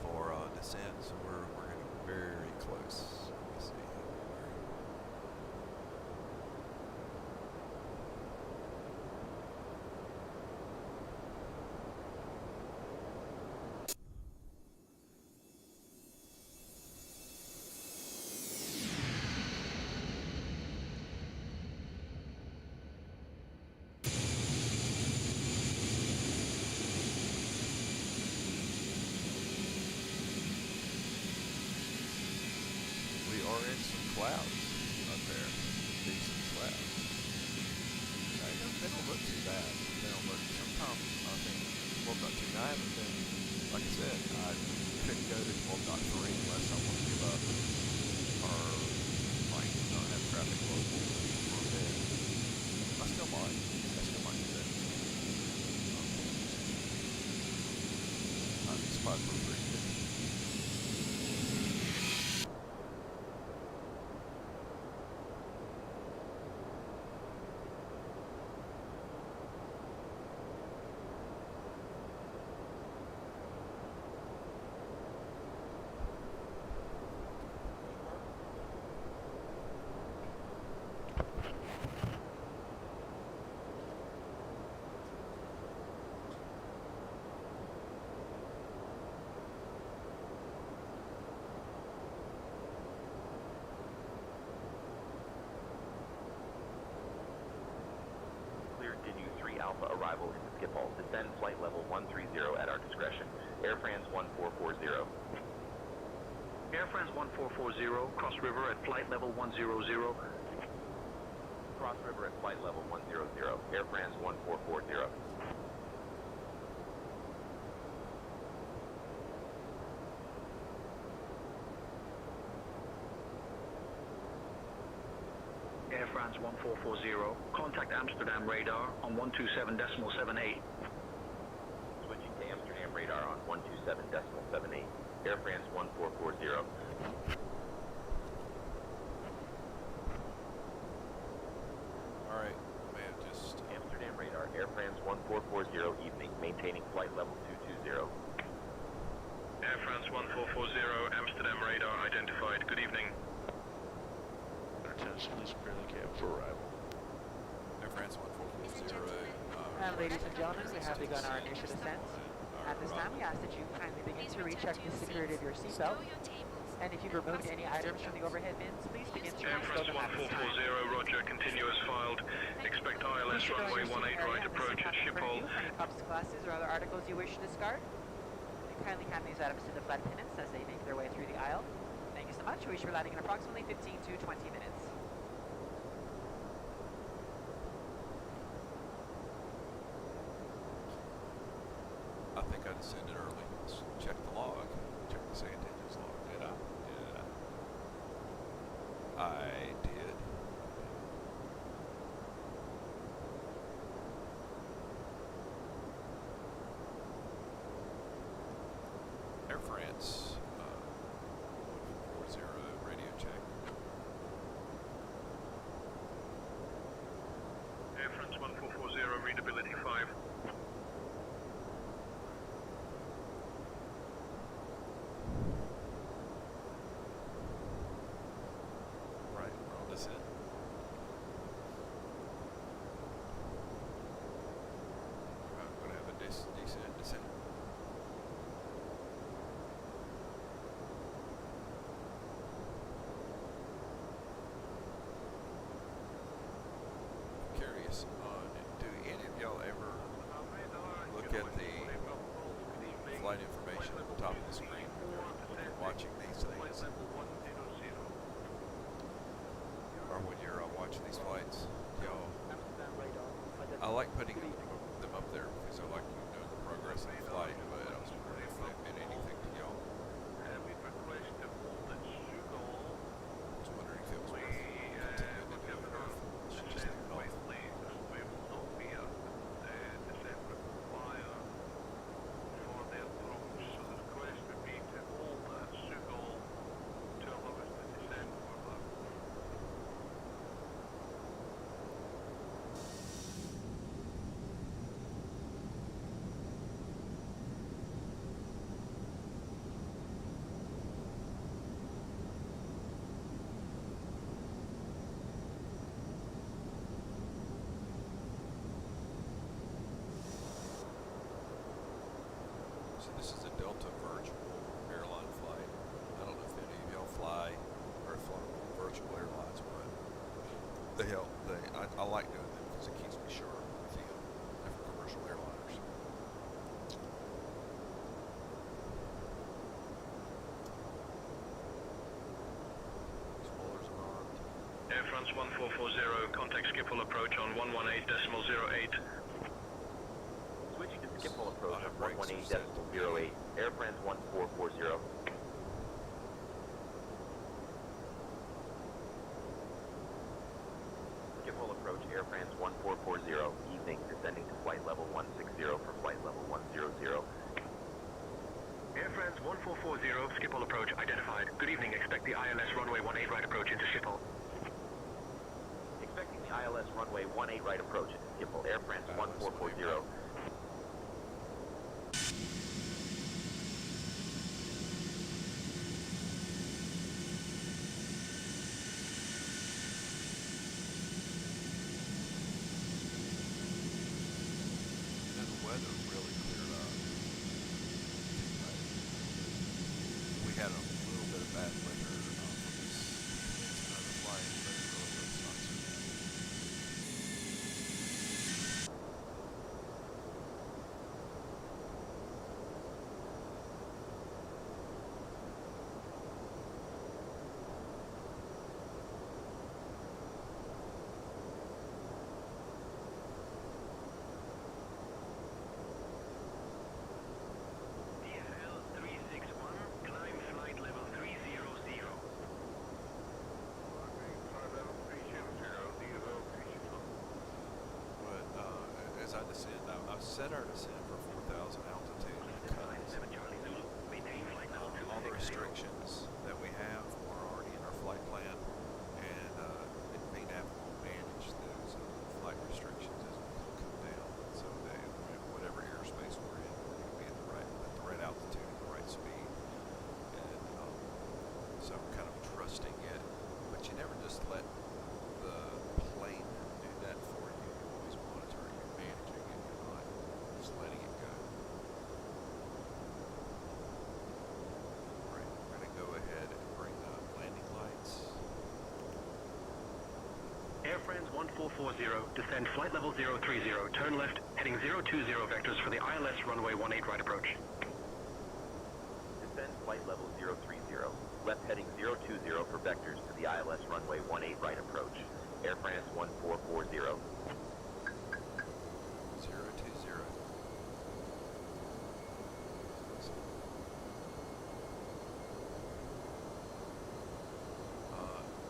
A: for descent, so we're getting very close. Let me see. clouds up there. Decent clouds. They don't look too bad. They don't look, sometimes I think 12.29, but then, like I said, I couldn't go to 12.3 unless I want to give up or like not have traffic local for a bit. I still might do that. I'm spot for pretty good.
C: Alpha arrival into Schiphol. Descend flight level 130 at our discretion. Air France 1440.
E: Air France 1440, cross river at flight level 100.
C: Cross river at flight level 100. Air France 1440.
E: Air France 1440, contact Amsterdam radar on 127.78.
C: Switching to Amsterdam radar on 127.78. Air France 1440.
A: Alright, man, just...
C: Amsterdam radar, Air France 1440 evening, maintaining flight level 220.
V: Air France 1440, Amsterdam radar identified. Good evening.
G: Please prepare the cab for arrival.
A: Air France 1440.
L: And ladies and gentlemen, we have begun our initial descent. At this time, we ask that you kindly begin to recheck the security of your seatbelt. And if you've removed any items from the overhead bins, please begin to
V: Air France
L: reinstall them at this time.
V: 1440, roger, continuous filed. Expect ILS runway 18 right approach at Schiphol.
L: Any cups, glasses, or other articles you wish to discard? And kindly hand these items to the flight attendants as they make their way through the aisle. Thank you so much. We should be landing in approximately 15 to 20 minutes.
A: I think I descended early. Let's check the log. Check the say intentions log. Did I? I did. Air France 1440 radio check.
V: Air France 1440, readability 5.
A: Descent. I'm going to have a decent descent. I'm curious on, do any of y'all ever look at the flight information at the top of the screen when you're watching these things? Or when you're watching these flights, y'all. I like putting them up there because I like knowing the progress of the flight, but I was wondering if that meant anything to y'all. I was wondering if it was worth continuing to do it or if we should just leave it off. So this is a Delta virtual airline flight. I don't know if any of y'all fly or fly virtual airlines, but they help. I like doing them because it keeps me sharp with the different commercial airliners. Spoilers are on.
E: Air France 1440, contact Schiphol approach on 118.08.
C: Switching to Schiphol approach on 118.08. Air France 1440. Schiphol approach, Air France 1440. Evening, descending to flight level 160 for flight level 100.
E: Air France 1440, Schiphol approach identified. Good evening, expect the ILS runway 18 right approach into Schiphol.
C: Expecting the ILS runway 18 right approach into Schiphol, Air France 1440.
A: As I descend, I've set our descent for 4,000 altitude because all the restrictions that we have are already in our flight plan, and VNAV will manage those flight restrictions as we come down, so that whatever airspace we're in, we're going to be at the right altitude and the right speed, and so I'm kind of trusting it, but you never just let the plane do that for you. You always monitor it, you're managing it, you're not just letting it go. Right, we're going to go ahead and bring up landing lights.
E: Air France 1440, descend flight level 030, turn left, heading 020 vectors for the ILS runway 18 right approach.
C: Descend flight level 030, left heading 020 for vectors to the ILS runway 18 right approach. Air France 1440.
A: 020.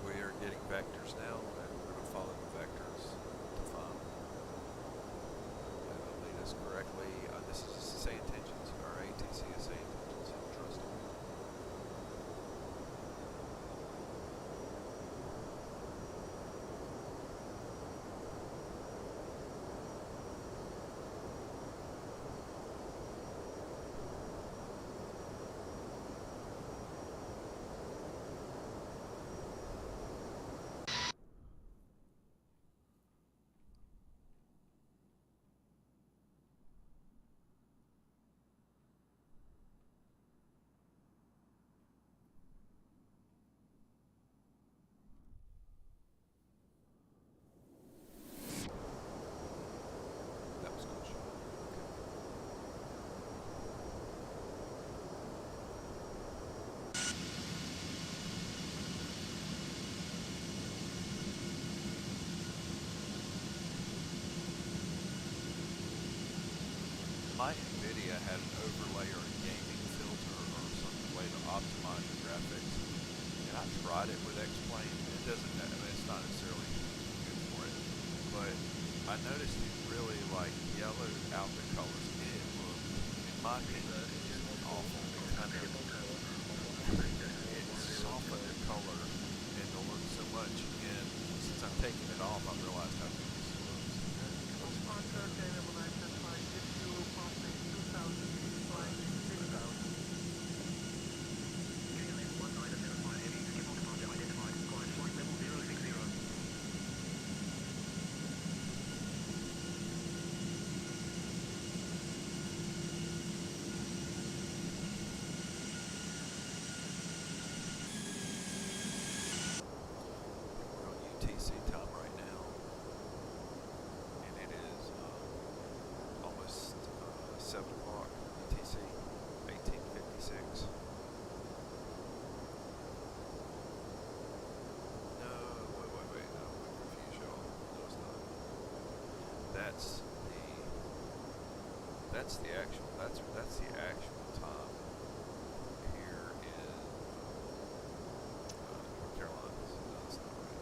A: We are getting vectors now, and we're going to follow the vectors to find. It'll lead us correctly. This is say intentions, our ATC is say intentions, so trust it. My NVIDIA had an overlay or a gaming filter or some way to optimize the graphics, and I tried it with XPlane. It doesn't, I mean, it's not necessarily good for it, but I noticed it really like yellowed out the colors. It looked, in my opinion, it just looked awful. It kind of, it softened the color and the look so much, and since I'm taking it off, I realized how good this looks. UTC time right now, and it is almost 7 o'clock UTC, 1856. No, wait, that's the actual time here in North Carolina. So that's not right.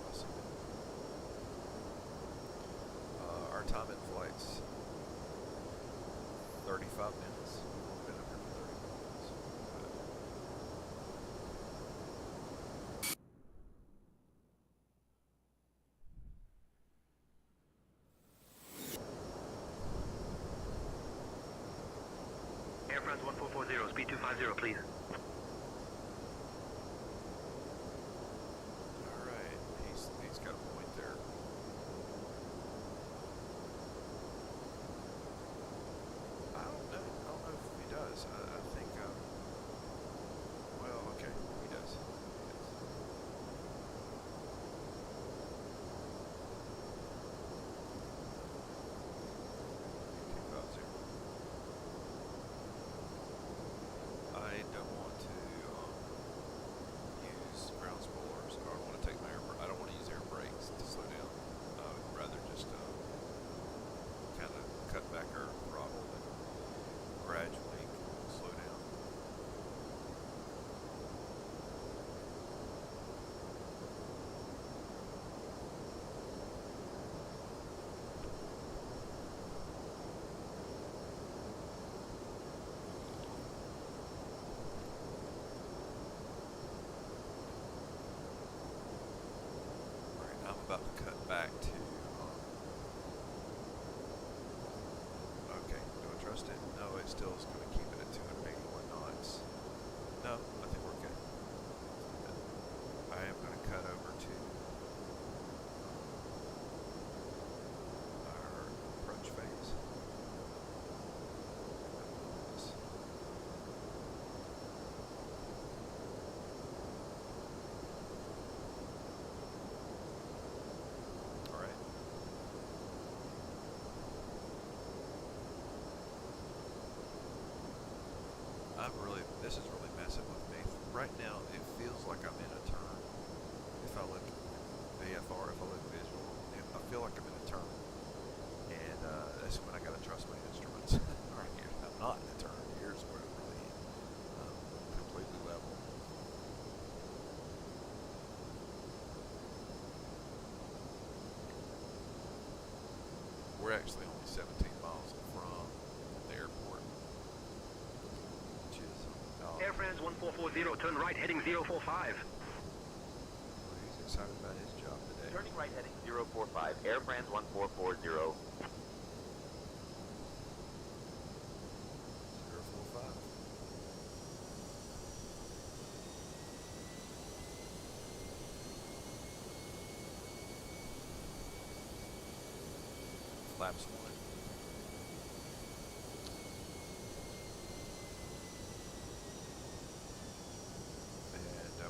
A: Awesome. Our time in flight's 35 minutes. We've been up here for 30 minutes.
E: Air France 1440, speed 250, please.
A: Alright, he's got a point there. I don't know if he does. I think, well, okay, he does. I don't want to use ground spoilers. I don't want to take my I don't want to use air brakes to slow down. I would rather just kind of cut back our throttle and gradually slow down. I'm about to cut back to, okay, do I trust it? No, it still is going to keep it at 281 knots. No, I think we're good. I am going to cut over to our approach phase. This is really messing with me. Right now, it feels like I'm in a turn. If I look VFR, if I look visual, I feel like I'm in a turn. And that's when I gotta trust my instruments. Right here, I'm not in a turn. Here's where I'm really completely level. We're actually only 17 miles from the airport.
E: Air France 1440, turn right, heading 045.
A: Well, he's excited about his job today.
C: Turning right, heading 045. Air France 1440.
A: 045. Flaps 1.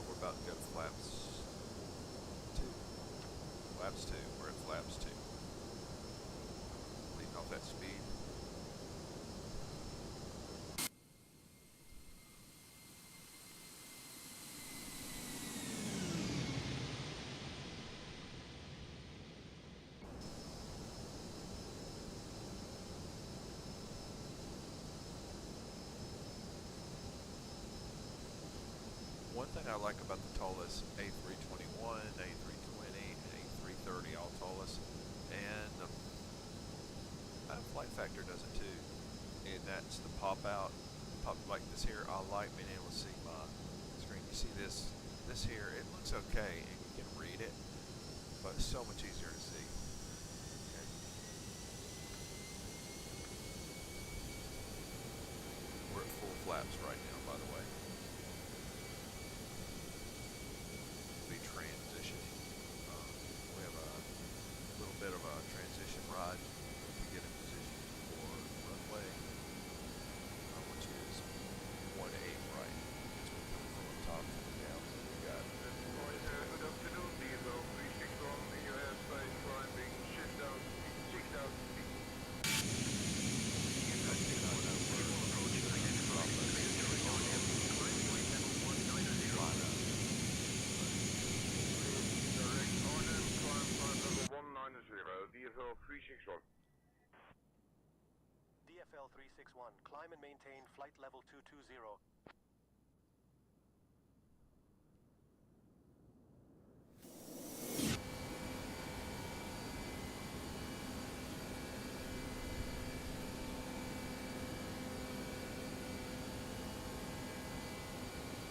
A: We're about to go to flaps 2. Flaps 2. We're at flaps 2. Leaving off that speed. One thing I like about the Toliss A321, A320, and A330 all Toliss, and the flight factor does it too, and that's the pop out, like this here. I like being able to see my screen. You see this here, it looks okay, and you can read it, but it's so much easier to see. Okay. We're at full flaps right now, by the way. Transitioning. We have a little bit of a transition ride to get in position for runway, which is 18 right. It's coming from the top to the down. So we got.
V: Good afternoon, DSO 361. You have space climbing, shift down, 6,000 feet.
A: Approaching identified.
V: DFL 361.
J: DFL 361, climb and maintain flight level 220.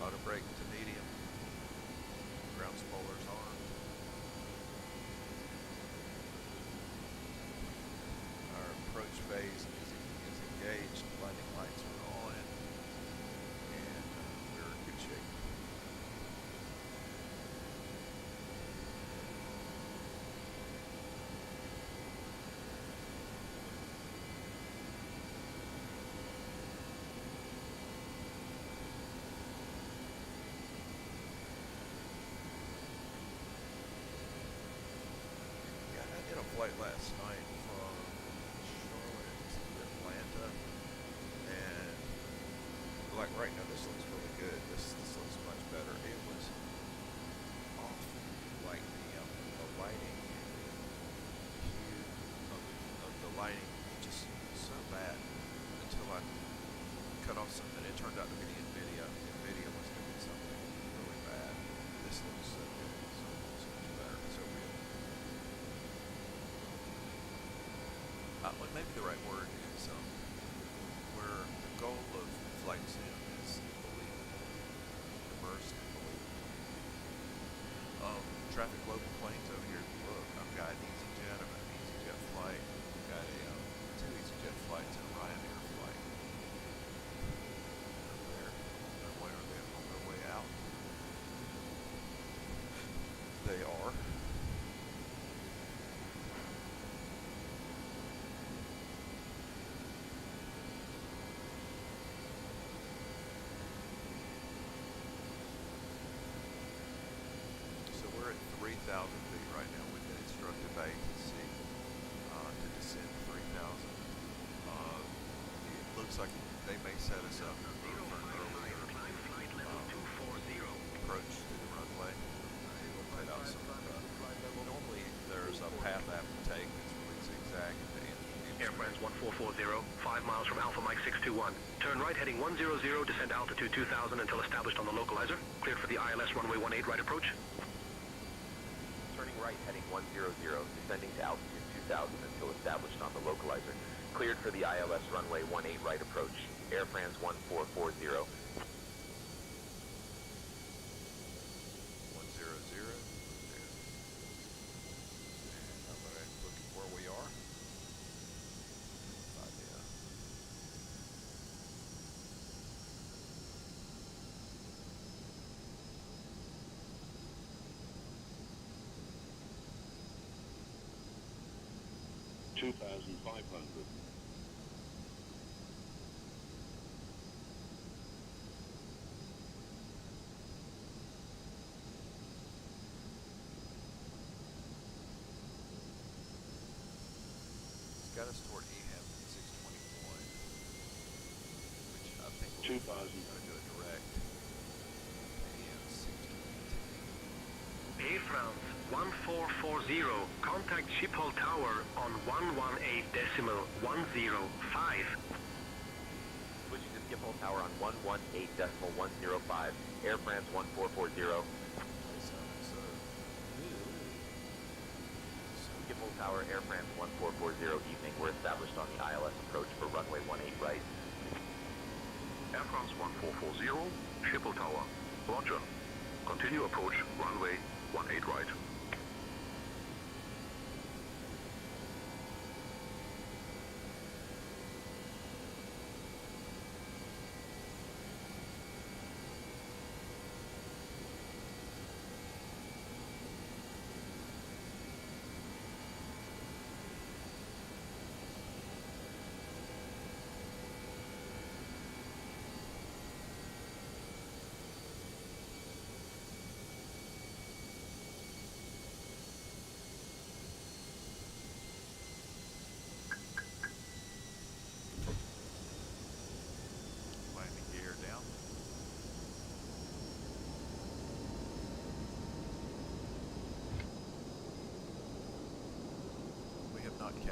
A: Auto brake to medium. Ground spoilers on. Our approach phase is engaged. Landing lights are on, and we're in good shape. Flight last night from Charlotte to Atlanta, and like right now this looks really good. This looks much better. It was off, like the lighting, hue of the lighting just so bad until I cut off something. It turned out to be the NVIDIA. NVIDIA was doing something really bad. This looks so good, so much better, so real. Maybe the right word is where the goal of flight sim is believable, immersed and believable. Traffic global planes over here. Look, I've got an EasyJet, I've got an EasyJet flight, I've got two EasyJet flights and a Ryanair flight. Over there. When are they on their way out? They are. We're at 3,000 feet right now. We've been instructed by ATC to descend 3,000. It looks like they may set us up for an early approach to the runway. It will put out some. Normally, there's a path I have to take that's really zigzag.
J: Air France 1440, 5 miles from Alpha Mike 621. Turn right heading 100, descend altitude 2000 until established on the localizer. Cleared for the ILS runway 18 right approach.
C: Turning right heading 100, descending to altitude 2000 until established on the localizer. Cleared for the ILS runway 18 right approach. Air France 1440.
A: 100. There. I'm going to look at where we are. Idea.
N: 2,500.
A: It's got us toward EHAM 621, which I think we're going to do a direct EHAM 622.
J: Air France 1440, contact Schiphol Tower on 118.105.
C: Switching to Schiphol Tower on 118.105. Air France 1440. Schiphol Tower, Air France 1440, evening. We're established on the ILS approach for runway 18 right.
J: Air France 1440, Schiphol Tower. Roger. Continue approach, runway 18 right.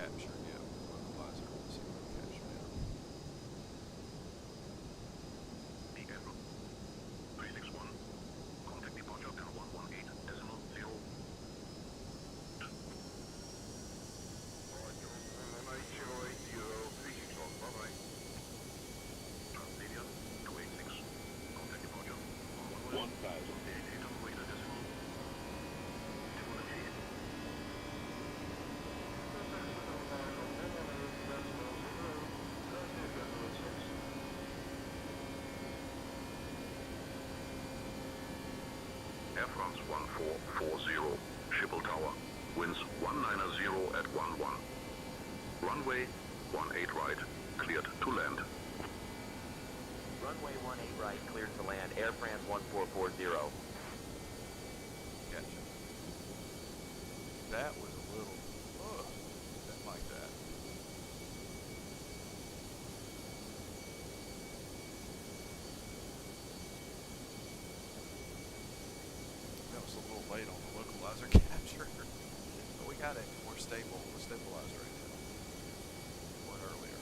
A: capture yet with the localizer. Let's see what we capture now.
J: BN 361. Contact departure at 118.0. Transmedian 286. Contact departure
N: 1,000.
J: Air France 1440, Schiphol Tower, winds 190 at 11. Runway 18 right, cleared to land.
C: Runway 18 right, cleared to land. Air France 1440.
A: Gotcha. That was a little, didn't like that. That was a little late on the localizer capture. But we got it. We're stable. We're stabilized right now. One earlier.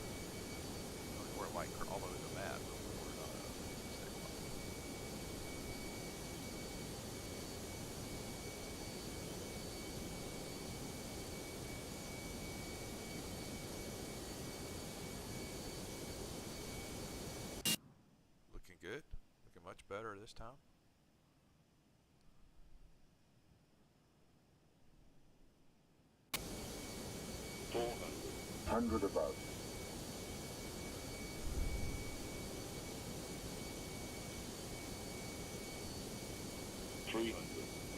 A: We're like all over the map, but we're not stabilized. Looking good. Looking much better this time.
N: Hundred above.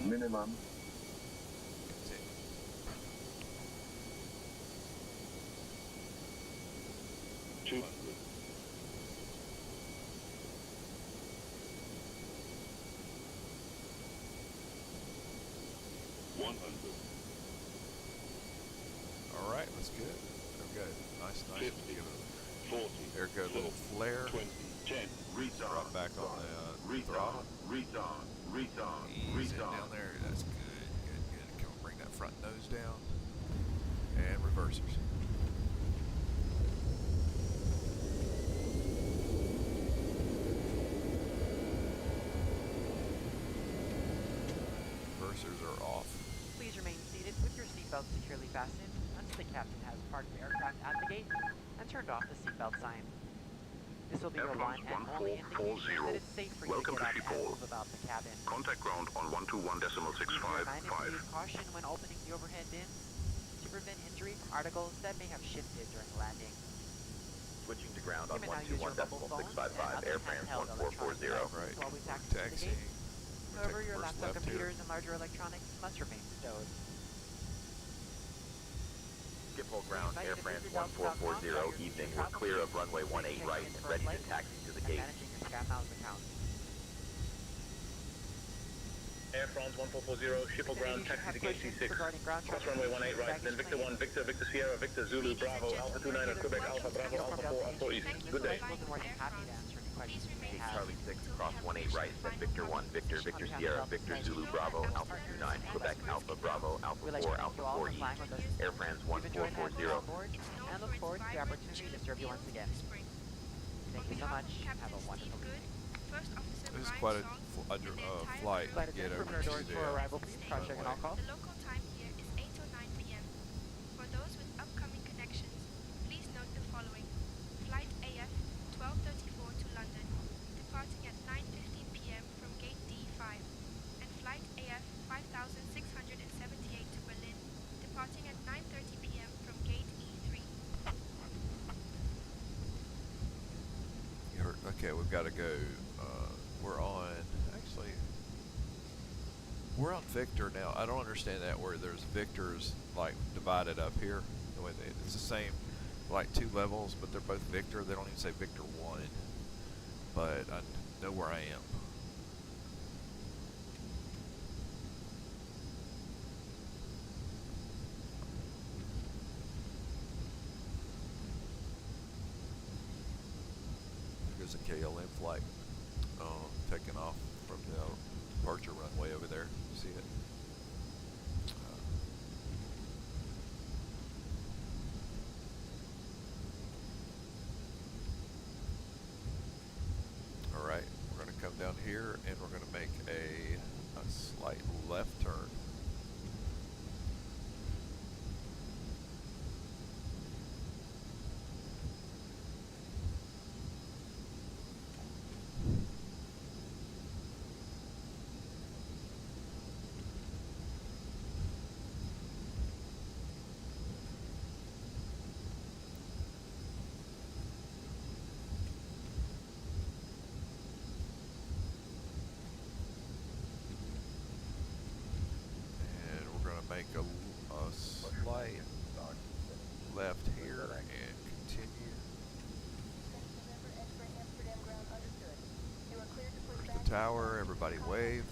N: Minimum. 200. 100.
A: All right, that's good. They're good. Nice.
N: 50, 40.
A: There goes a little flare.
N: 20, 10. Retard.
A: Right back on the throttle.
N: Retard.
A: Ease it down there. That's good. Good. Come on, bring that front nose down. And reversers. Reversers are off.
L: Please remain seated with your seatbelt securely fastened until the captain has parked the aircraft at the gate and turned off the seatbelt sign. This will be your one and only indication that it's safe for you to get out and move about the cabin.
J: Contact ground on 121.655.
L: Reminded to use caution when opening the overhead bins to prevent injury from articles that may have shifted during landing.
C: Switching to ground on
L: You may now use your mobile phone
C: 121.655, Air France 1440.
A: Right.
L: While we taxi to the
A: Taxiing.
L: gate.
A: We're
L: However,
A: taking
L: your
A: first
L: laptop
A: left here.
L: computers and larger electronics must remain stowed.
C: Schiphol ground, Air France 1440, evening. We're clear of runway 18 right and ready to taxi to the gate.
L: Managing your Sky Miles account.
J: Air France 1440, Schiphol ground, taxi to gate C6. Cross runway 18 right, then Victor 1, Victor Sierra, Victor Zulu, Bravo, Alpha 29 at Quebec, Alpha Bravo, Alpha 4, Alpha East. Good day.
L: We'll be more than happy to answer any questions you may have.
C: Charlie 6, cross 18 right, then Victor 1, Victor Sierra, Victor Zulu, Bravo, Alpha 29, Quebec, Alpha Bravo, Alpha 4, Alpha 4 East. Air France
L: We've enjoyed having you
C: 1440.
L: on board and look forward to the opportunity to serve you once again. Thank you so much. Have a wonderful evening.
A: This is quite a flight to
L: Flight
A: get over
L: attendant,
A: to
L: doors
A: the
L: for arrival, please. Cross check and all calls.
F: The local time here is 8:09 p.m. For those with upcoming connections, please note the following. Flight AF 1234 to London, departing at 9:15 p.m. from gate D5, and flight AF 5678 to Berlin, departing at 9:30 p.m. from gate E3.
A: Okay, we've got to go. We're on, actually, we're on Victor now. I don't understand that where there's Victors like divided up here. The way it's the same, like two levels, but they're both Victor. They don't even say Victor 1, but I know where I am. There's a KLM flight taking off from the departure runway over there. You see it? tower. Everybody wave.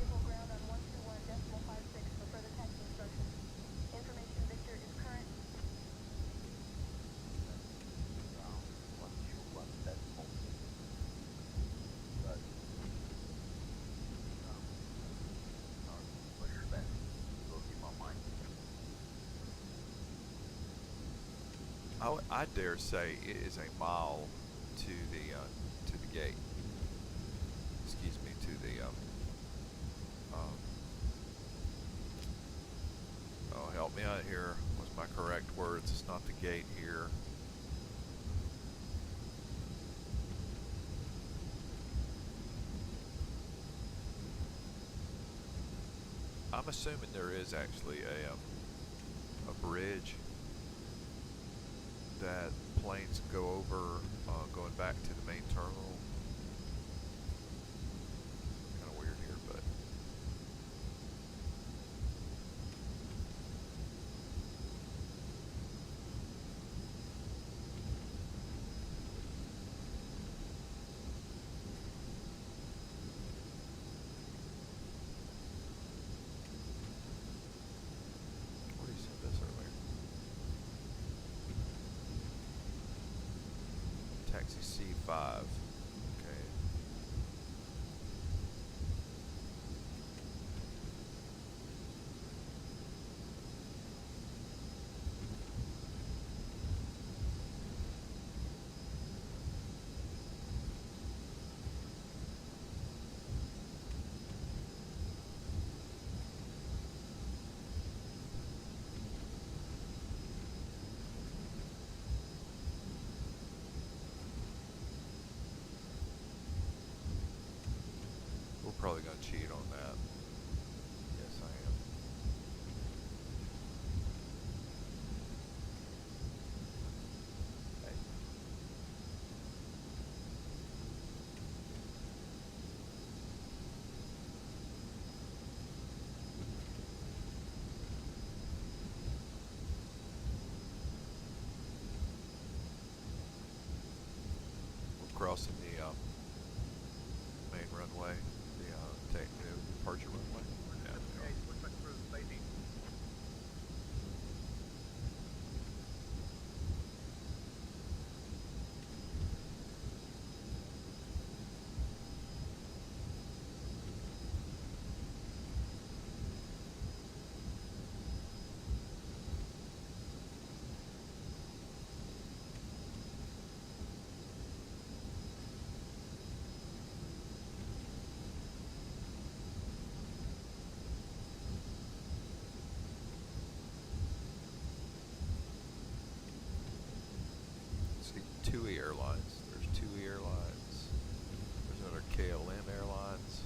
A: I dare say it is a mile to the gate. Excuse me, to the oh, help me out here. What's my correct words? It's not the gate here. I'm assuming there is actually a bridge that planes go over going back to the main terminal. Kind of weird here, but what did he say this earlier? Taxi C5. Okay. Probably gonna cheat on that. Yes, I am. Hey. We're crossing the main runway. Departure runway. Yeah, TUI Airlines. There's TUI Airlines. There's another KLM Airlines.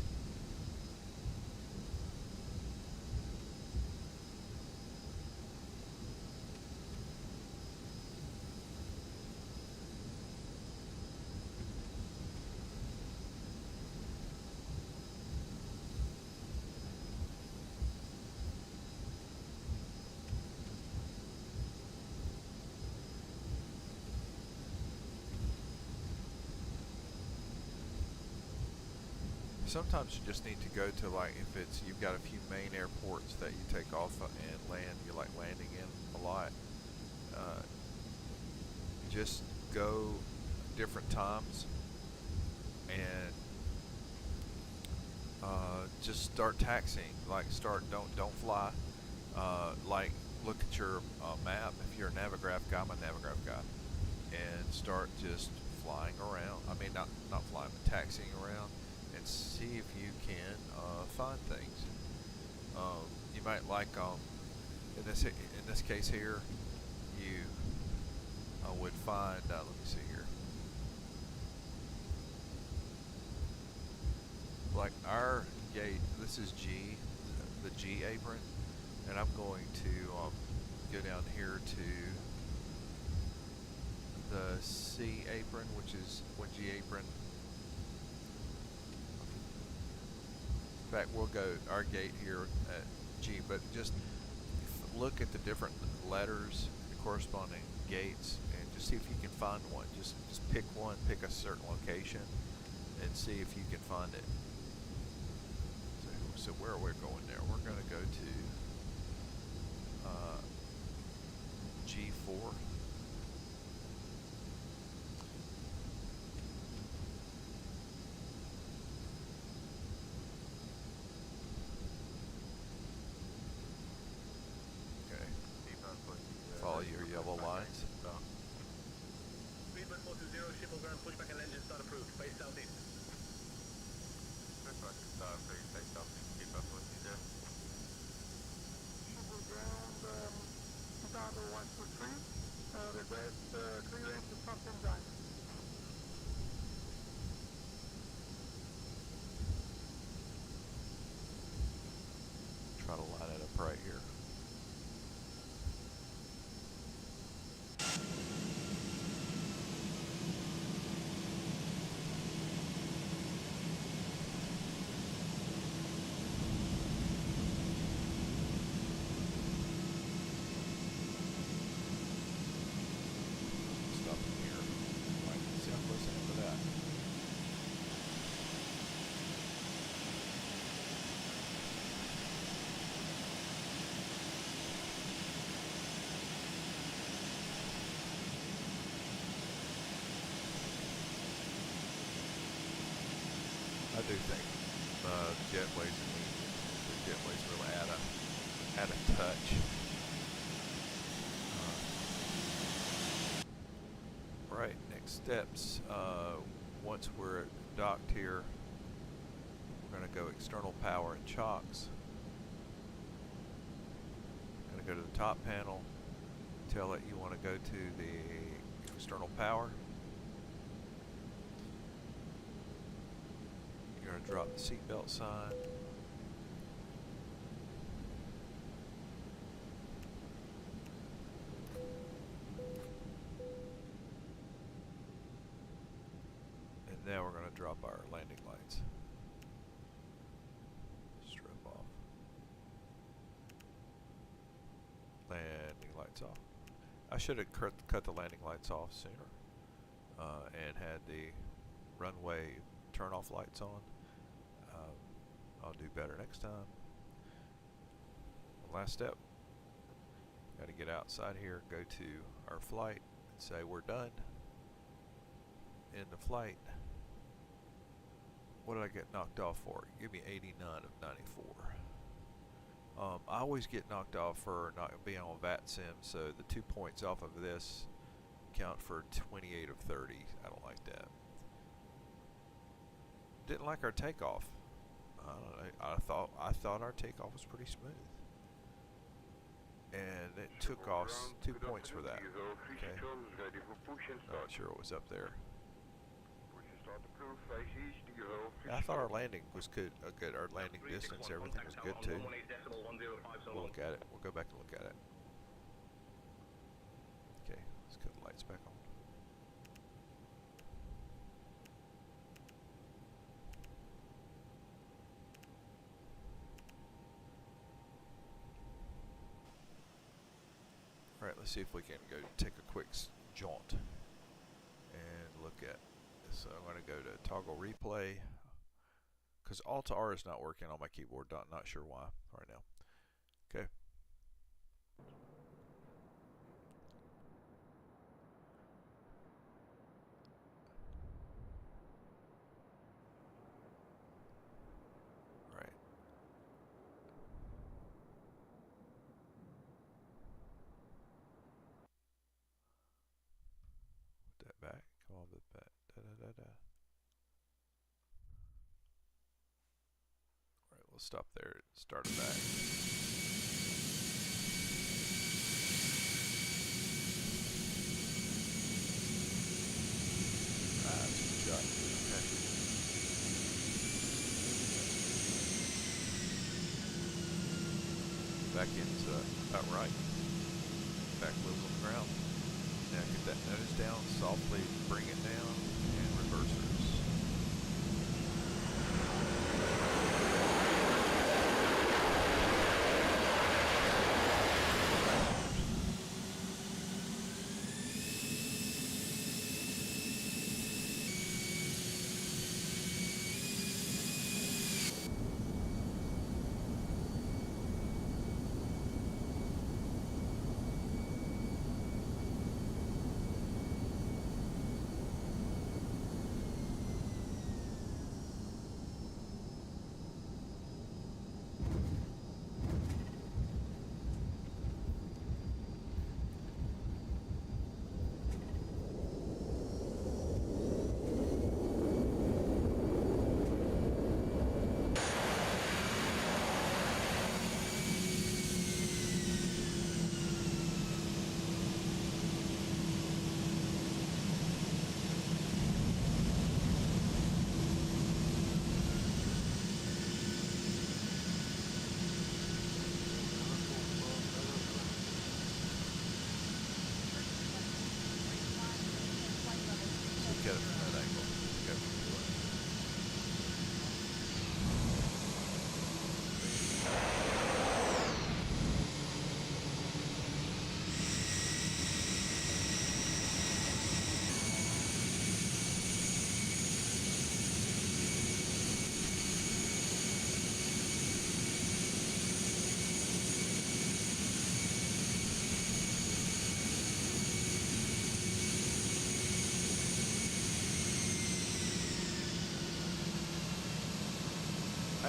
A: Sometimes you just need to go to, like, if it's, you've got a few main airports that you take off and land, you like landing in a lot. Just go different times and just start taxiing. Like, don't fly. Like, look at your map. If you're a Navigraph guy, I'm a Navigraph guy, and start just flying around. I mean, not flying, but taxiing around. And see if you can find things. You might like in this case here, you would find. Let me see here. Like our gate, this is G, the G apron, and I'm going to go down here to the C apron, which is one G apron. In fact, we'll go our gate here at G, but just look at the different letters, the corresponding gates, and just see if you can find one. Just pick one, pick a certain location, and see if you can find it. so where are we going there? We're going to go to G4. Follow your yellow lines.
J: Speedbird 420, ship will ground, pushback and engine start approved. Base southeast.
V: Pushback start, base southeast, speedbird 420. Ship will ground, Chicago 123, request clearance to top engine.
A: Try to line it up right here. I do think jetways and the jetways really add a touch. Right, next steps. Once we're docked here, we're going to go external power and chocks. Going to go to the top panel, tell it you want to go to the external power. You're going to drop the seatbelt sign. And now we're going to drop our landing lights. Strip off. Landing lights off. I should have cut the landing lights off sooner and had the runway turn-off lights on. I'll do better next time. Last step. Got to get outside here, go to our flight, and say we're done. In the flight. What did I get knocked off for? Give me 89 of 94. I always get knocked off for not being on VATSIM, so the 2 points off of this count for 28 of 30. I don't like that. Didn't like our takeoff. I thought our takeoff was pretty smooth, and it took off 2 points for that. Okay, not sure what was up there. I thought our landing was good. Our landing distance, everything was good too. We'll look at it. We'll go back and look at it. Okay, let's cut the lights back on. Alright, let's see if we can go take a quick jaunt and look at this. So I'm going to go to toggle replay because Alt-R is not working on my keyboard. Not sure why right now. Okay. Back, come on, back. Alright, we'll stop there and start it back. That's a good shot. Okay. Back into about right. Back wheels on the ground. Now get that nose down, softly bring it down, and reversers.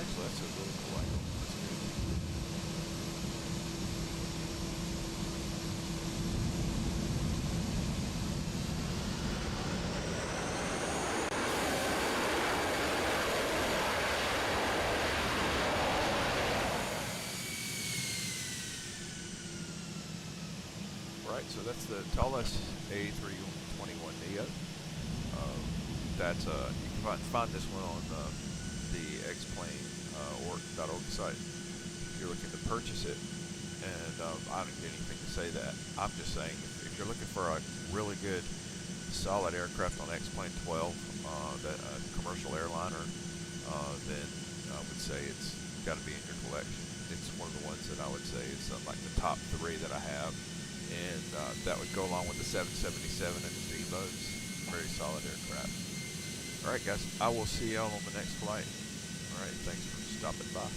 A: So that's a really cool angle. That's good. Right, so that's the Toliss A321Neo. You can find this one on the XPlane .org site if you're looking to purchase it. And I don't get anything to say that. I'm just saying if you're looking for a really good, solid aircraft on XPlane 12, that commercial airliner, then I would say it's got to be in your collection. It's one of the ones that I would say is like the top 3 that I have. And that would go along with the 777 and the Zebos. Very solid aircraft. Alright guys, I will see y'all on the next flight. Alright, thanks for stopping by.